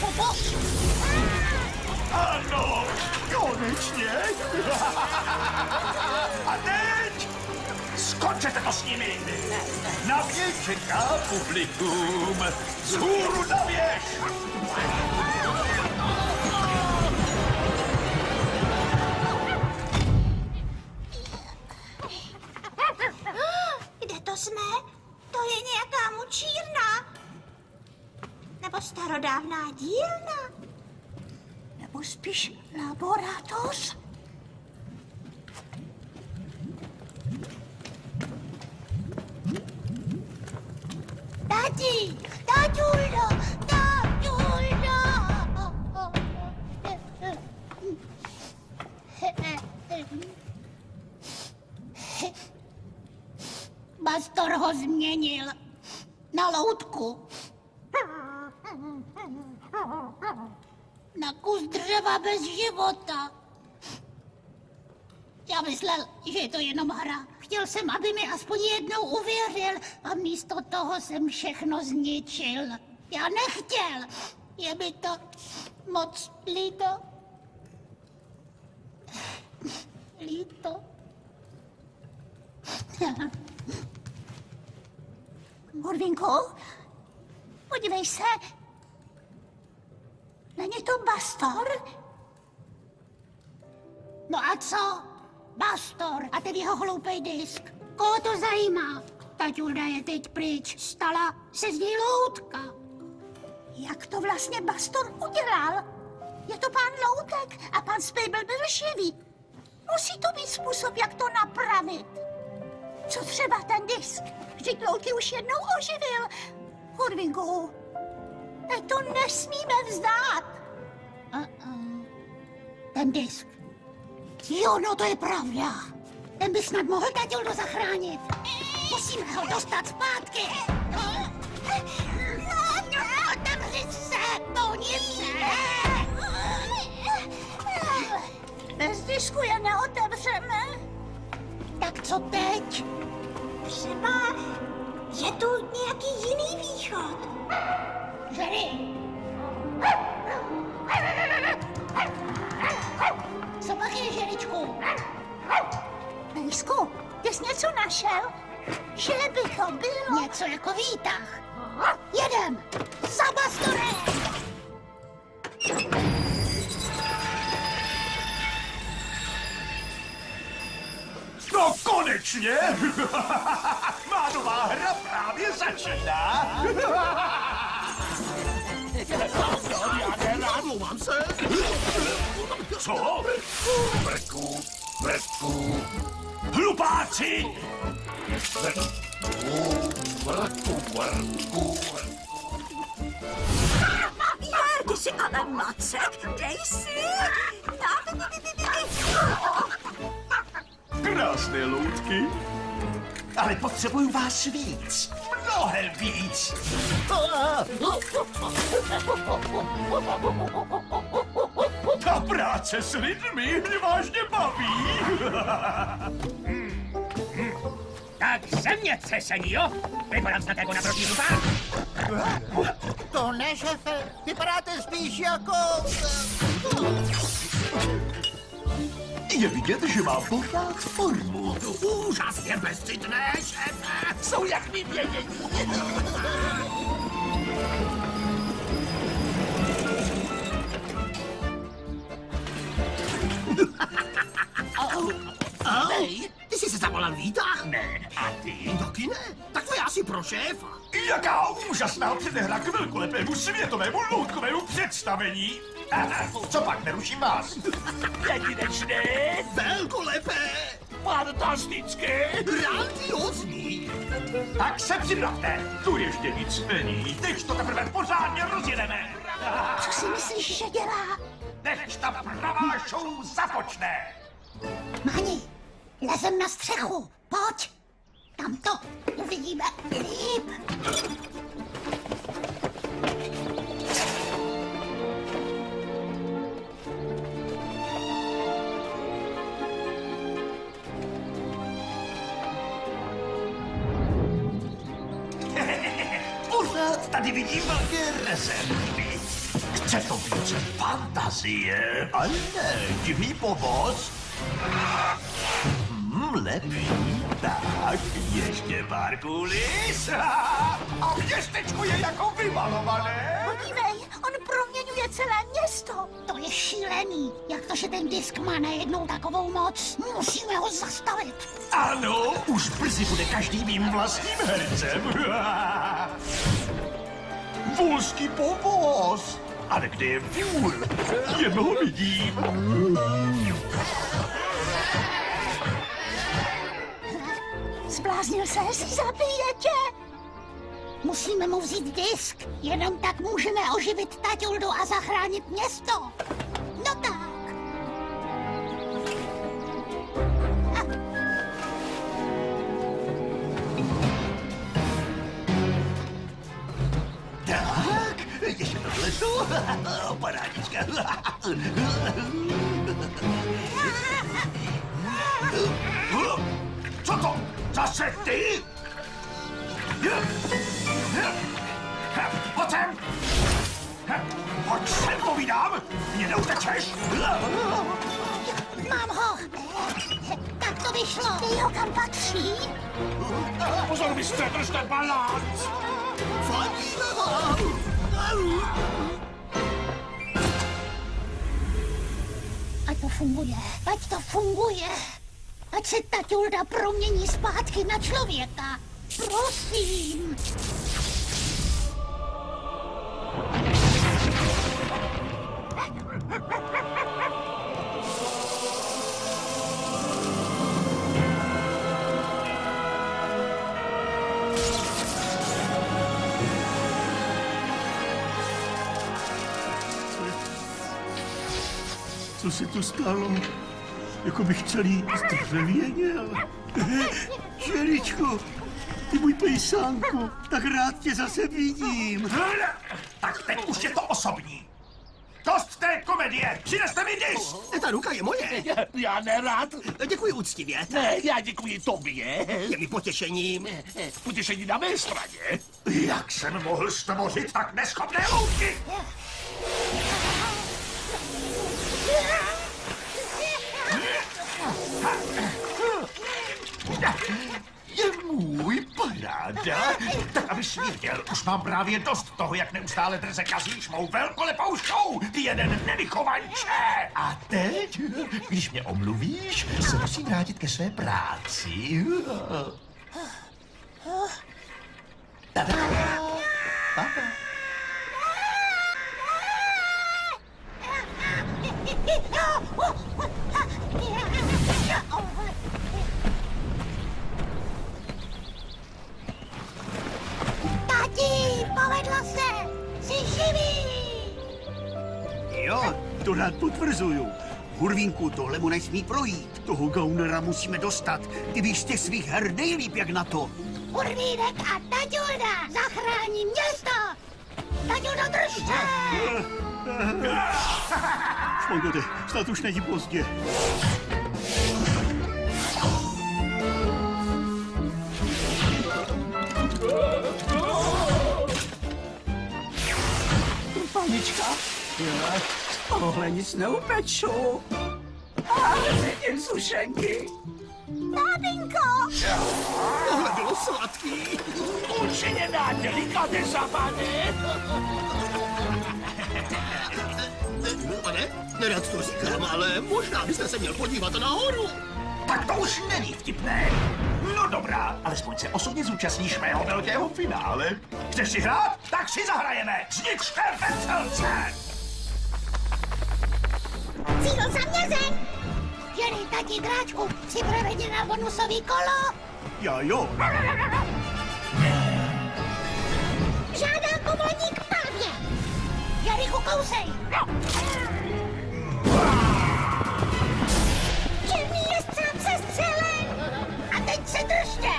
Popo. Ano, konečně. A teď skončete to s nimi. Na mě čeká publikum. Vzhůru na věž. Kde to jsme? To je nějaká mučírna. Nebo starodávná dílna. Nebo spíš laboratoř? Tati! Tatulno! Tatulno! Bastor ho změnil na loutku. Na kus dřeva bez života. Já myslel, že je to jenom hra. Chtěl jsem, aby mi aspoň jednou uvěřil a místo toho jsem všechno zničil. Já nechtěl. Je mi to moc líto. Líto. Hurvínku, podívej se. Není to Bastor? No a co? Bastor a ten jeho hloupej disk. Koho to zajímá? Taťulda je teď pryč. Stala se z něj loutka. Jak to vlastně Bastor udělal? Je to pán Loutek a pan Spejbl byl lživý. Musí to být způsob, jak to napravit. Co třeba ten disk? Vždyť Louky už jednou oživil. Hurvínku, teď to nesmíme vzdát. Ten disk. Jo, no to je pravda. Ten by snad mohl Taťuldu zachránit. Musíme ho dostat zpátky. Otevři se, bounice. Bez disku je neotevřeme. Tak co teď? Třeba je tu nějaký jiný východ. Jerry. Co pak je, Žeričku? Pejsku, ty jsi něco našel? Že by to bylo? Něco jako výtah. Jedem! Za Bastorem! No konečně! Má nová hra právě začíná! Omlouvám se. Co? Vrtku, vrtku. Hlupáci! Vrtku. Ty jsi ale Macek, dej si! Krásné loutky. Ale potřebuju vás víc. Mnohem víc. Ta práce s lidmi mě vážně baví. Tak země třesení, jo? Vypadám snad jako naproti zubák. To ne, šefe. Vypadáte spíš jako... Je vidět, že má pořád formu. Úžasně bezcitné, šéfe. Jsou jak vyměnění. Hej, ty jsi se zavolal výtah? Ne, a ty? Taky ne. Tak to já si pro šéfa. Jaká úžasná předehra k velkolepému světovému loutkovému představení. Co pak, neruším vás? Jedinečné. Velkolepé. Fantastické. Grandiozní. Tak se připravte. Tu ještě nic není. Teď to teprve pořádně rozjedeme. Co si myslíš, že dělá? Než ta pravá show započne. Mani, lezem na střechu. Pojď. Tam to uvidíme líp. Pořád tady vidím velké rezervy. Chce to více fantazie, ale ne divý povoz. Lepší. Tak, ještě pár kulis. A městečko je jako vymalované. Podívej, on proměňuje celé město. To je šílený. Jak to, že ten disk má najednou takovou moc? Musíme ho zastavit. Ano, už brzy bude každý mým vlastním hercem. Volský povoz. Ale kde je vůl? Jednoho vidím. Zbláznil ses, zabije tě. Musíme mu vzít disk. Jenom tak můžeme oživit Taťuldu a zachránit město. No tak. Tak, ještě to vlezu. Parádička. Co to? Zase ty? Pojď sem! Pojď sem, povídám! Mě neutečeš! Mám ho. Tak to vyšlo. Dej ho kam patří. Pozor, mistře, držte balans! Fandíme vám! Ať to funguje. Ať to funguje. Ať se Taťulda promění zpátky na člověka. Prosím. Co se tu stalo? Jako bych celý zdrvěněl. Čeličku, ty můj pejsánku, tak rád tě zase vidím. Tak teď už je to osobní. Dost té komedie, přineste mi disk. Ta ruka je moje. Já nerad. Děkuji úctivě. Ne, já děkuji tobě. Je mi potěšením. Potěšení na mé straně. Jak jsem mohl stvořit tak neschopné loutky? Je můj, paráda. Tak abys věděl, už mám právě dost toho, jak neustále drze kazíš mou velkolepou show, ty jeden nevychovanče. A teď, když mě omluvíš, se musím vrátit ke své práci. Tada. Papa. Tati, povedlo se! Jsi živý! Jo, to rád potvrzuju. Hurvínku, tohle mu nesmí projít. Toho gaunera musíme dostat. Ty víš z těch svých her nejlíp, jak na to. Hurvínek a Taťulda zachrání město! Taťuldo, drž se! Špongote, snad už není pozdě. Panička, tohle nic neupeču. A vidím sušenky. Tábinko! Tohle bylo sladký. Učiněná delikatesa, pane. Pane, nerad to říkám, ale možná byste se měl podívat nahoru. Tak to už není vtipné. No dobrá, alespoň se osobně zúčastníš mého velkého finále. Chceš si hrát? Tak si zahrajeme. Zničte veselce! Cíl zaměřen! Žerej, tati, dráčku, připraveně na bonusový kolo? Já jo. Žádám povolení k palbě! Jerichu, kousej! Černý je střelce střelen! A teď se držte!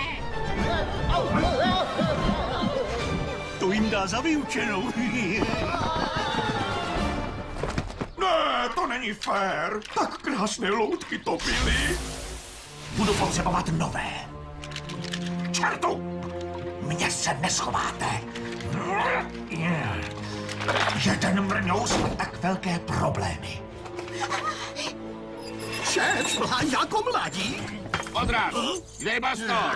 To jim dá za vyučenou. Ne, to není fér. Tak krásné loutky to byly. Budu potřebovat nové. Čertu! Mě se neschováte. Jeden mrňous má tak velké problémy. Šéf, šplhání jako mladík. Odraz, kde je Bastor?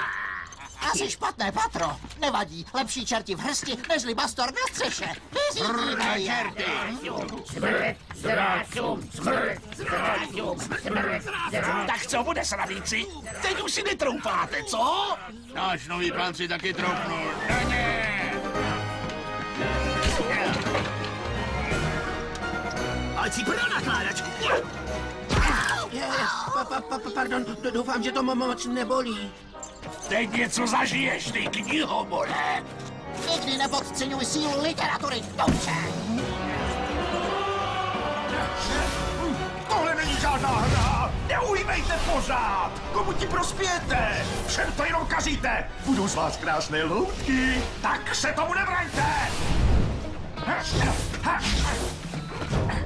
Asi špatné patro. Nevadí, lepší čerti v hrsti, nežli Bastor na střeše. Vyřídíme je. Tak co bude, sravíci? Teď už si netroufáte, co? Náš nový pán si taky troufnul. Na ně! palcí pro nakládač. Pardon, doufám, že to moc nebolí. Teď něco zažiješ, ty knihomole. Nikdy nepodceňuj sílu literatury, dobře. Tohle není žádná hra! Neujímejte pořád! Komu ti prospějete? Všem to jenom kazíte! Budou z vás krásné loutky, tak se tomu nebraňte!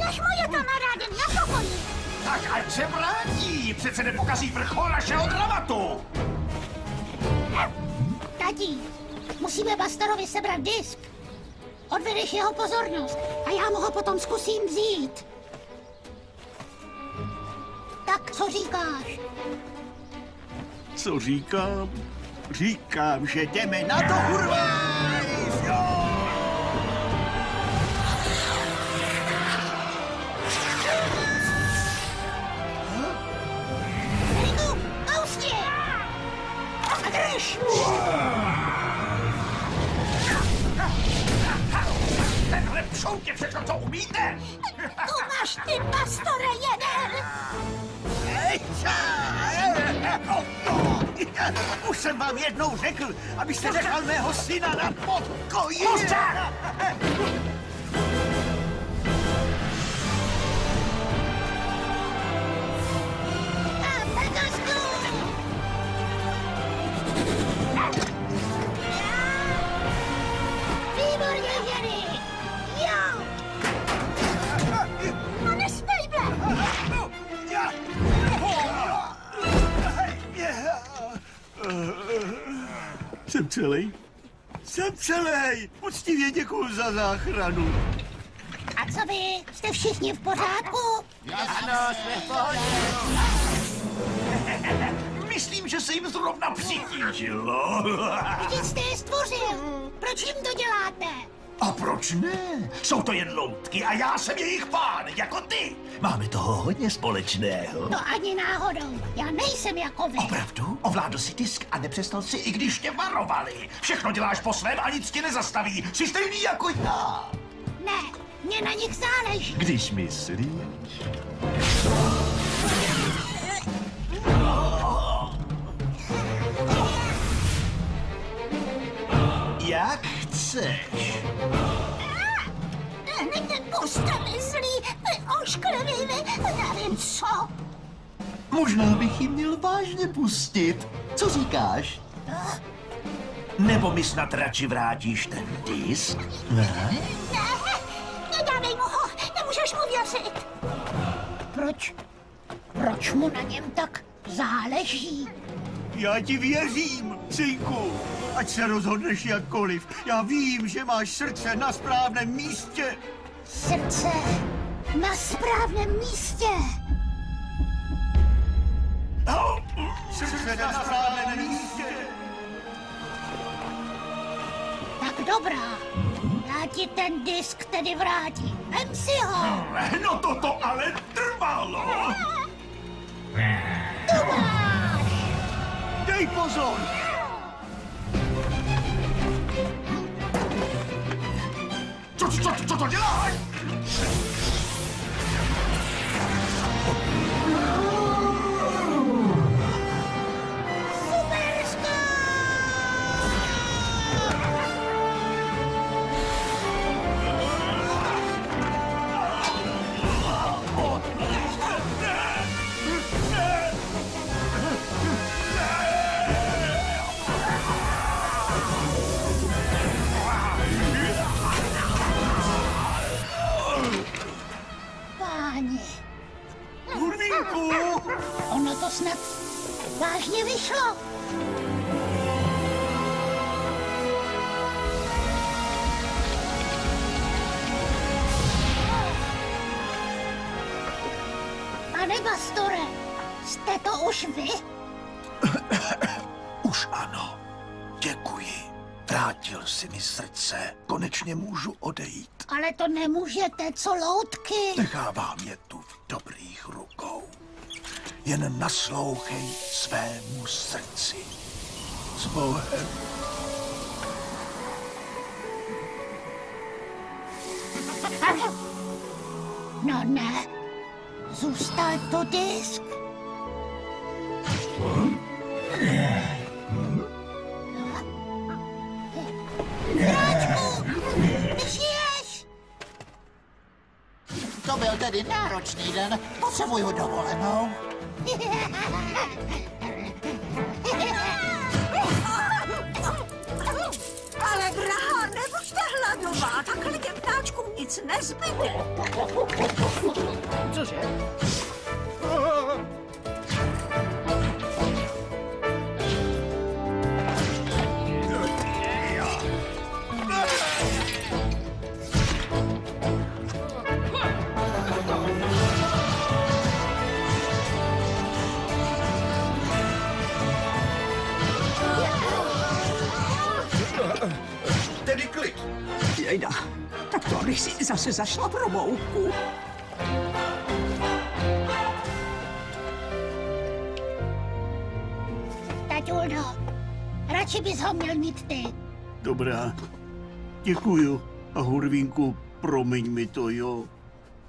Než moje kamarády na pokoji. Tak ať se vrátí! Přece nepokazí vrchol našeho dramatu! Tati, musíme Bastorovi sebrat disk. Odvedeš jeho pozornost a já mu ho potom zkusím vzít. Tak, co říkáš? Co říkám? Říkám, že jdeme na to, hurvaj! Riku, kousni! A drž! Tenhle pšout je všechno, co umíte! Tu máš ty, Bastore, jeden. Už jsem vám jednou řekl, abyste nechal mého syna na pokoji. A Pegasku! Výborně, ženy! Jo! Pane Spejble! Jsem celý. Jsem celý. Poctivě děkuju za záchranu. A co vy? Jste všichni v pořádku? Ano, jsme v pohodě. Myslím, že se jim zrovna přitížilo. Vždyť jste je stvořil. Proč jim to děláte? A proč ne? Jsou to jen loutky a já jsem jejich pán, jako ty. Máme toho hodně společného. To ani náhodou. Já nejsem jako vy. Opravdu? Ovládl si disk a nepřestal si, i když tě varovali. Všechno děláš po svém a nic tě nezastaví. Jsi stejný jako já. Ne, mě na nich záleží. Když myslíš. Jak chceš. Puste mi zlý, ošklivý, nevím co. Možná bych ji měl vážně pustit. Co říkáš? Nebo mi snad radši vrátíš ten disk? Ne? Ne, nedávej mu ho, nemůžeš mu věřit. Proč mu na něm tak záleží? Já ti věřím, synku. Ať se rozhodneš jakkoliv. Já vím, že máš srdce na správném místě. Srdce na správném místě. Srdce na správném místě. Tak dobrá. Já ti ten disk tedy vrátím. Vem si ho. No toto ale trvalo. Tu máš. Dej pozor. Co to děláš? Hurvínku! Ono to snad vážně vyšlo. Pane Bastore, jste to už vy? Už ano. Děkuji. Vrátil si mi srdce. Konečně můžu odejít. Ale to nemůžete, co loutky. Nechávám je tu v dobrých rukou. Jen naslouchej svému srdci. S Bohem. No ne, zůstal to disk. Bráčku, ty žiješ? To byl tedy náročný den. Potřebuju dovolenou. Ale drahá, nebuďte hladová, takhle těm ptáčkům nic nezbyde. Cože? Tedy klid. Jejda, tak to abych si zase zašla pro mouku. Taťuldo, radši bys ho měl mít ty. Dobrá. Děkuju. A Hurvínku, promiň mi to, jo.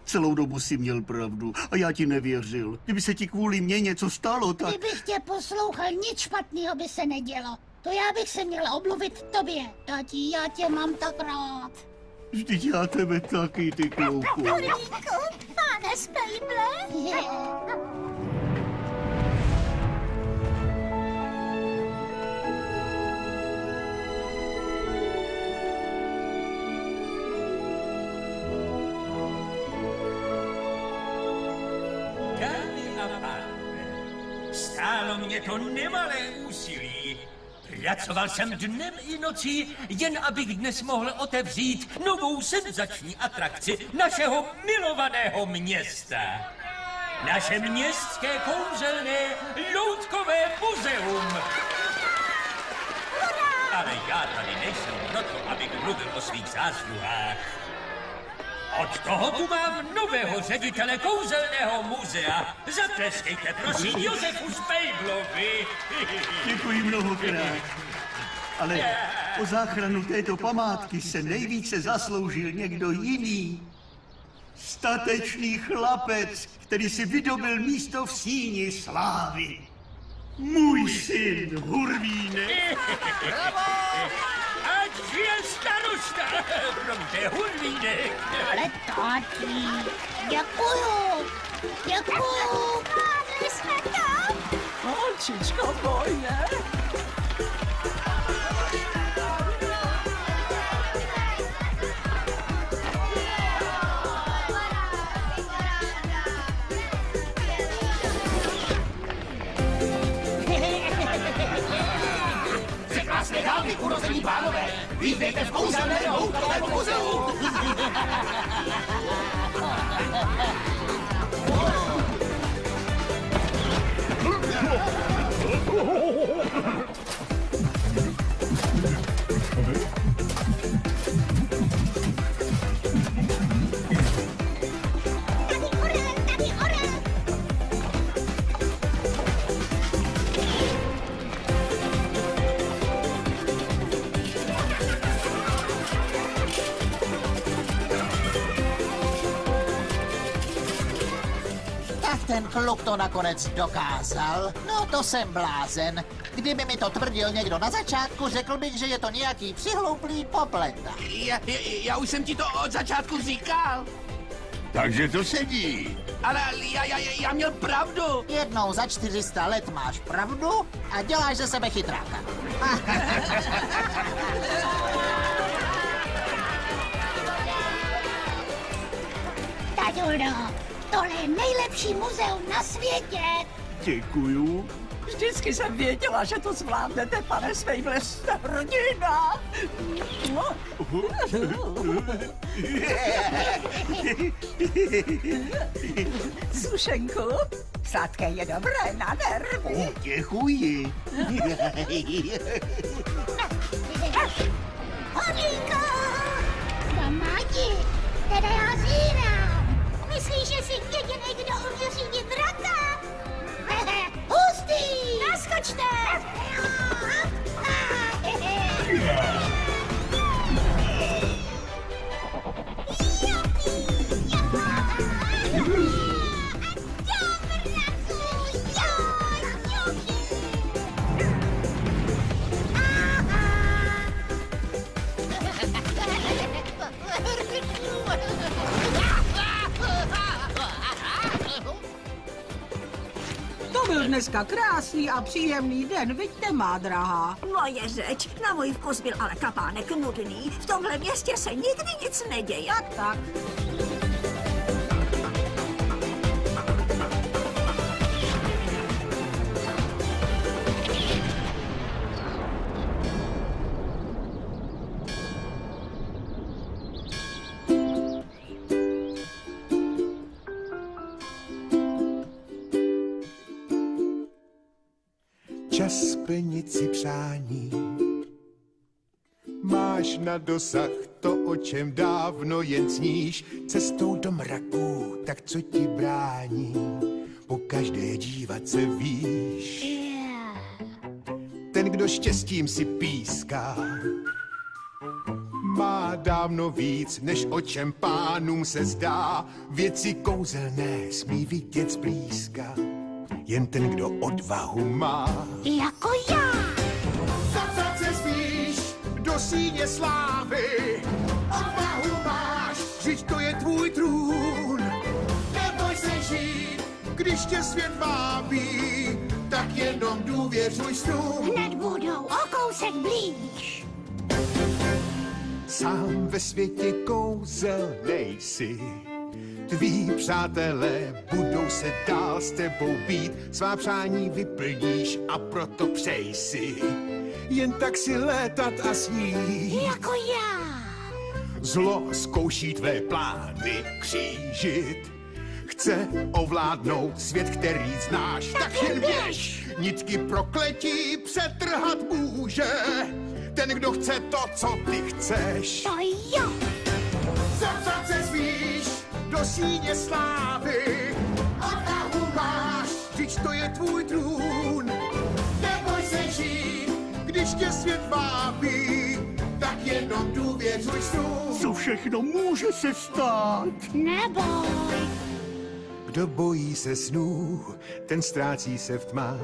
Celou dobu si měl pravdu a já ti nevěřil. Kdyby se ti kvůli mně něco stalo, tak... Kdybych tě poslouchal, nic špatného by se nedělo. To já bych se měla omluvit tobě. Tati, já tě mám tak rád. Vždyť já tebe taky, ty klouku. Hurvínku, pane Spejble. Stálo mě to nemalé úsilí. Pracoval jsem dnem i nocí, jen abych dnes mohl otevřít novou senzační atrakci našeho milovaného města. Naše městské kouzelné loutkové muzeum. Ale já tady nejsem proto, abych mluvil o svých zásluhách. Od toho tu mám nového ředitele kouzelného muzea. Zatleskejte, prosím, Josefu Spejblovi. Děkuji mnohokrát. Ale o záchranu této památky se nejvíce zasloužil někdo jiný. Statečný chlapec, který si vydobil místo v síni slávy. Můj syn Hurvínek. Ať žije starosta! Promiňte, Hurvínek! Ale tati, děkuju. Děkuju. Máme jsme tam. Holčičko moje. Krásné dámy, urození pánové, vítejte v kouzelném loutkovém muzeu. Ten kluk to nakonec dokázal. No to jsem blázen. Kdyby mi to tvrdil někdo na začátku, řekl bych, že je to nějaký přihlouplý popleta. Já už jsem ti to od začátku říkal. Takže to sedí. Ale já měl pravdu. Jednou za 400 let máš pravdu a děláš ze sebe chytráka. Taťuldo, tohle je nejlepší muzeum na světě. Děkuju. Vždycky jsem věděla, že to zvládnete, pane Spejble, jste hrdina. Sušenku, sladké je dobré na nervy. Děkuji. Hodinko! Kamarádi, teda já zírám. Myslíš, že jsi jediný, kdo umí řídit draka? Hustý! Naskočte! dneska krásný a příjemný den, vidíte, má drahá. Moje řeč, na můj vkus byl ale kapánek nudný. V tomhle městě se nikdy nic neděje. Tak. Čas splnit si přání. Máš na dosah to, o čem dávno jen sníš. Cestou do mraků, tak co ti brání? Po každé dívat se víš. Ten, kdo štěstím si píská, má dávno víc, než o čem pánům se zdá. Věci kouzelné smí vidět zblízka jen ten, kdo odvahu má. Jako já! Zapsat se smíš do síně slávy. Odvahu máš, vždyť to je tvůj trůn. Neboj se žít, když tě svět vábí, tak jenom důvěřuj snům. Hned budou o kousek blíž. Sám ve světě kouzel nejsi. Tví přátelé budou se dál s tebou být, svá přání vyplníš a proto přej si jen tak si létat a snít. Jako já. Zlo zkouší tvé plány křížit, chce ovládnout svět, který znáš, tak jen běž. Nitky prokletí přetrhat může ten, kdo chce to, co ty chceš. To jo. Zapsat se smíš do síně slávy. Odvahu máš, vždyť to je tvůj trůn. Neboj se žít, když tě svět vábí, tak jenom důvěřuj snům. Co všechno může se stát? Neboj. Kdo bojí se snů, ten ztrácí se v tmách.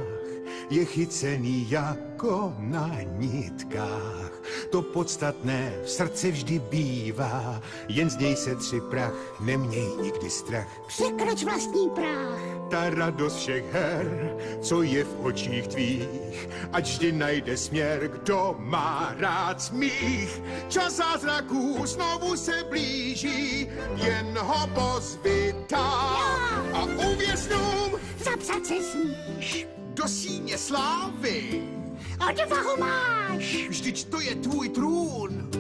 Je chycený jako na nitkách. To podstatné v srdci vždy bývá, jen z něj se tři prach, neměj nikdy strach. Překroč vlastní práh. Ta radost všech her, co je v očích tvých, ať vždy najde směr, kdo má rád smích. Čas zázraků znovu se blíží, jen ho pozvi tam a uvěznům. Zapsat se smíš do síně slávy. Odvahu máš, vždyť to je tvůj trůn.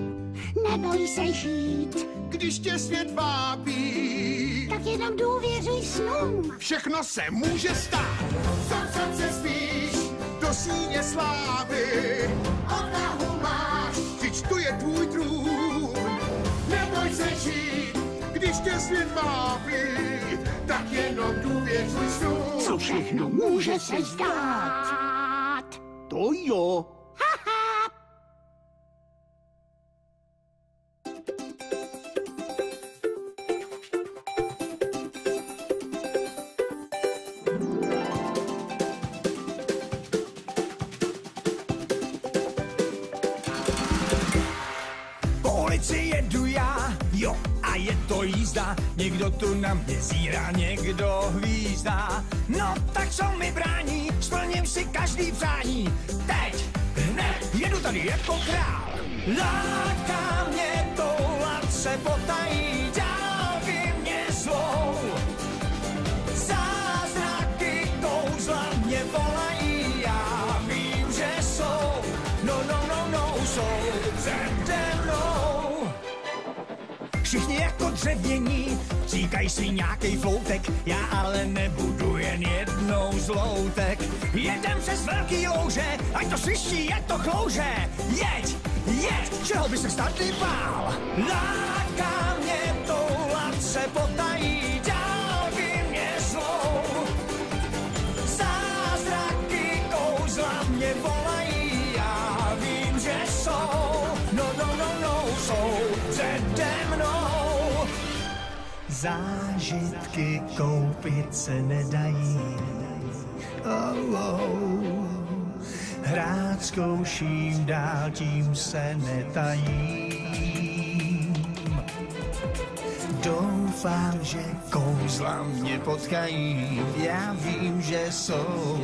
Neboj se žít, když tě svět vábí, tak jenom důvěřuj snům. Všechno se může stát. Zapsat se smíš do síně slávy. Odvahu máš, vždyť to je tvůj trůn. Neboj se žít, když tě svět vábí, tak jenom důvěřuj snům. Co všechno může se zdát? To jo. Po ulici jedu já, jo, a je to jízda. Někdo tu na mě zírá, někdo hvízdá. No tak co mi brání, splním si každý přání. Teď, hned, jedu tady jako král. Láká mě toulat se potají, dálky mě zvou. Zázraky kouzla mě volají, já vím, že jsou. No, jsou přede mnou. Všichni jako dřevění, říkají si nějakej floutek, já ale nebudu jen jednou zloutek. Jedem přes velký louže, ať to sviští, ať to chlouže. Jeď, čeho by se snadný bál. Láká mě toulat se potají, dálky mě zvou. Zázraky kouzla mě volají, já vím, že jsou. No, jsou přede mnou. Zážitky koupit se nedají. Hrát zkouším, dál tím se netajím. Doufám, doufám, že kouzla mě potkají, já vím, že jsou.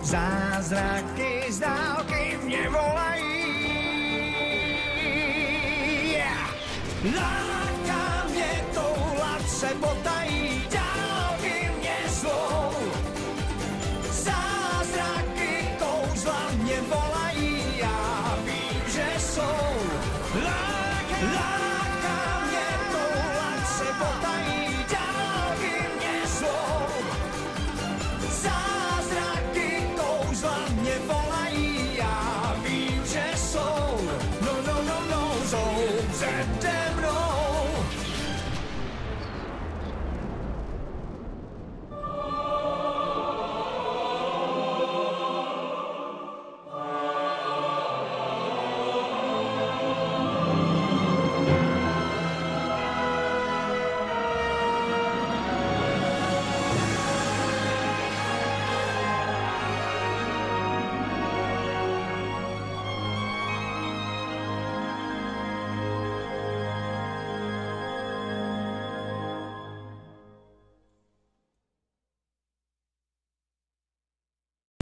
Zázraky z dálky mě volají. Láká mě toulat se bota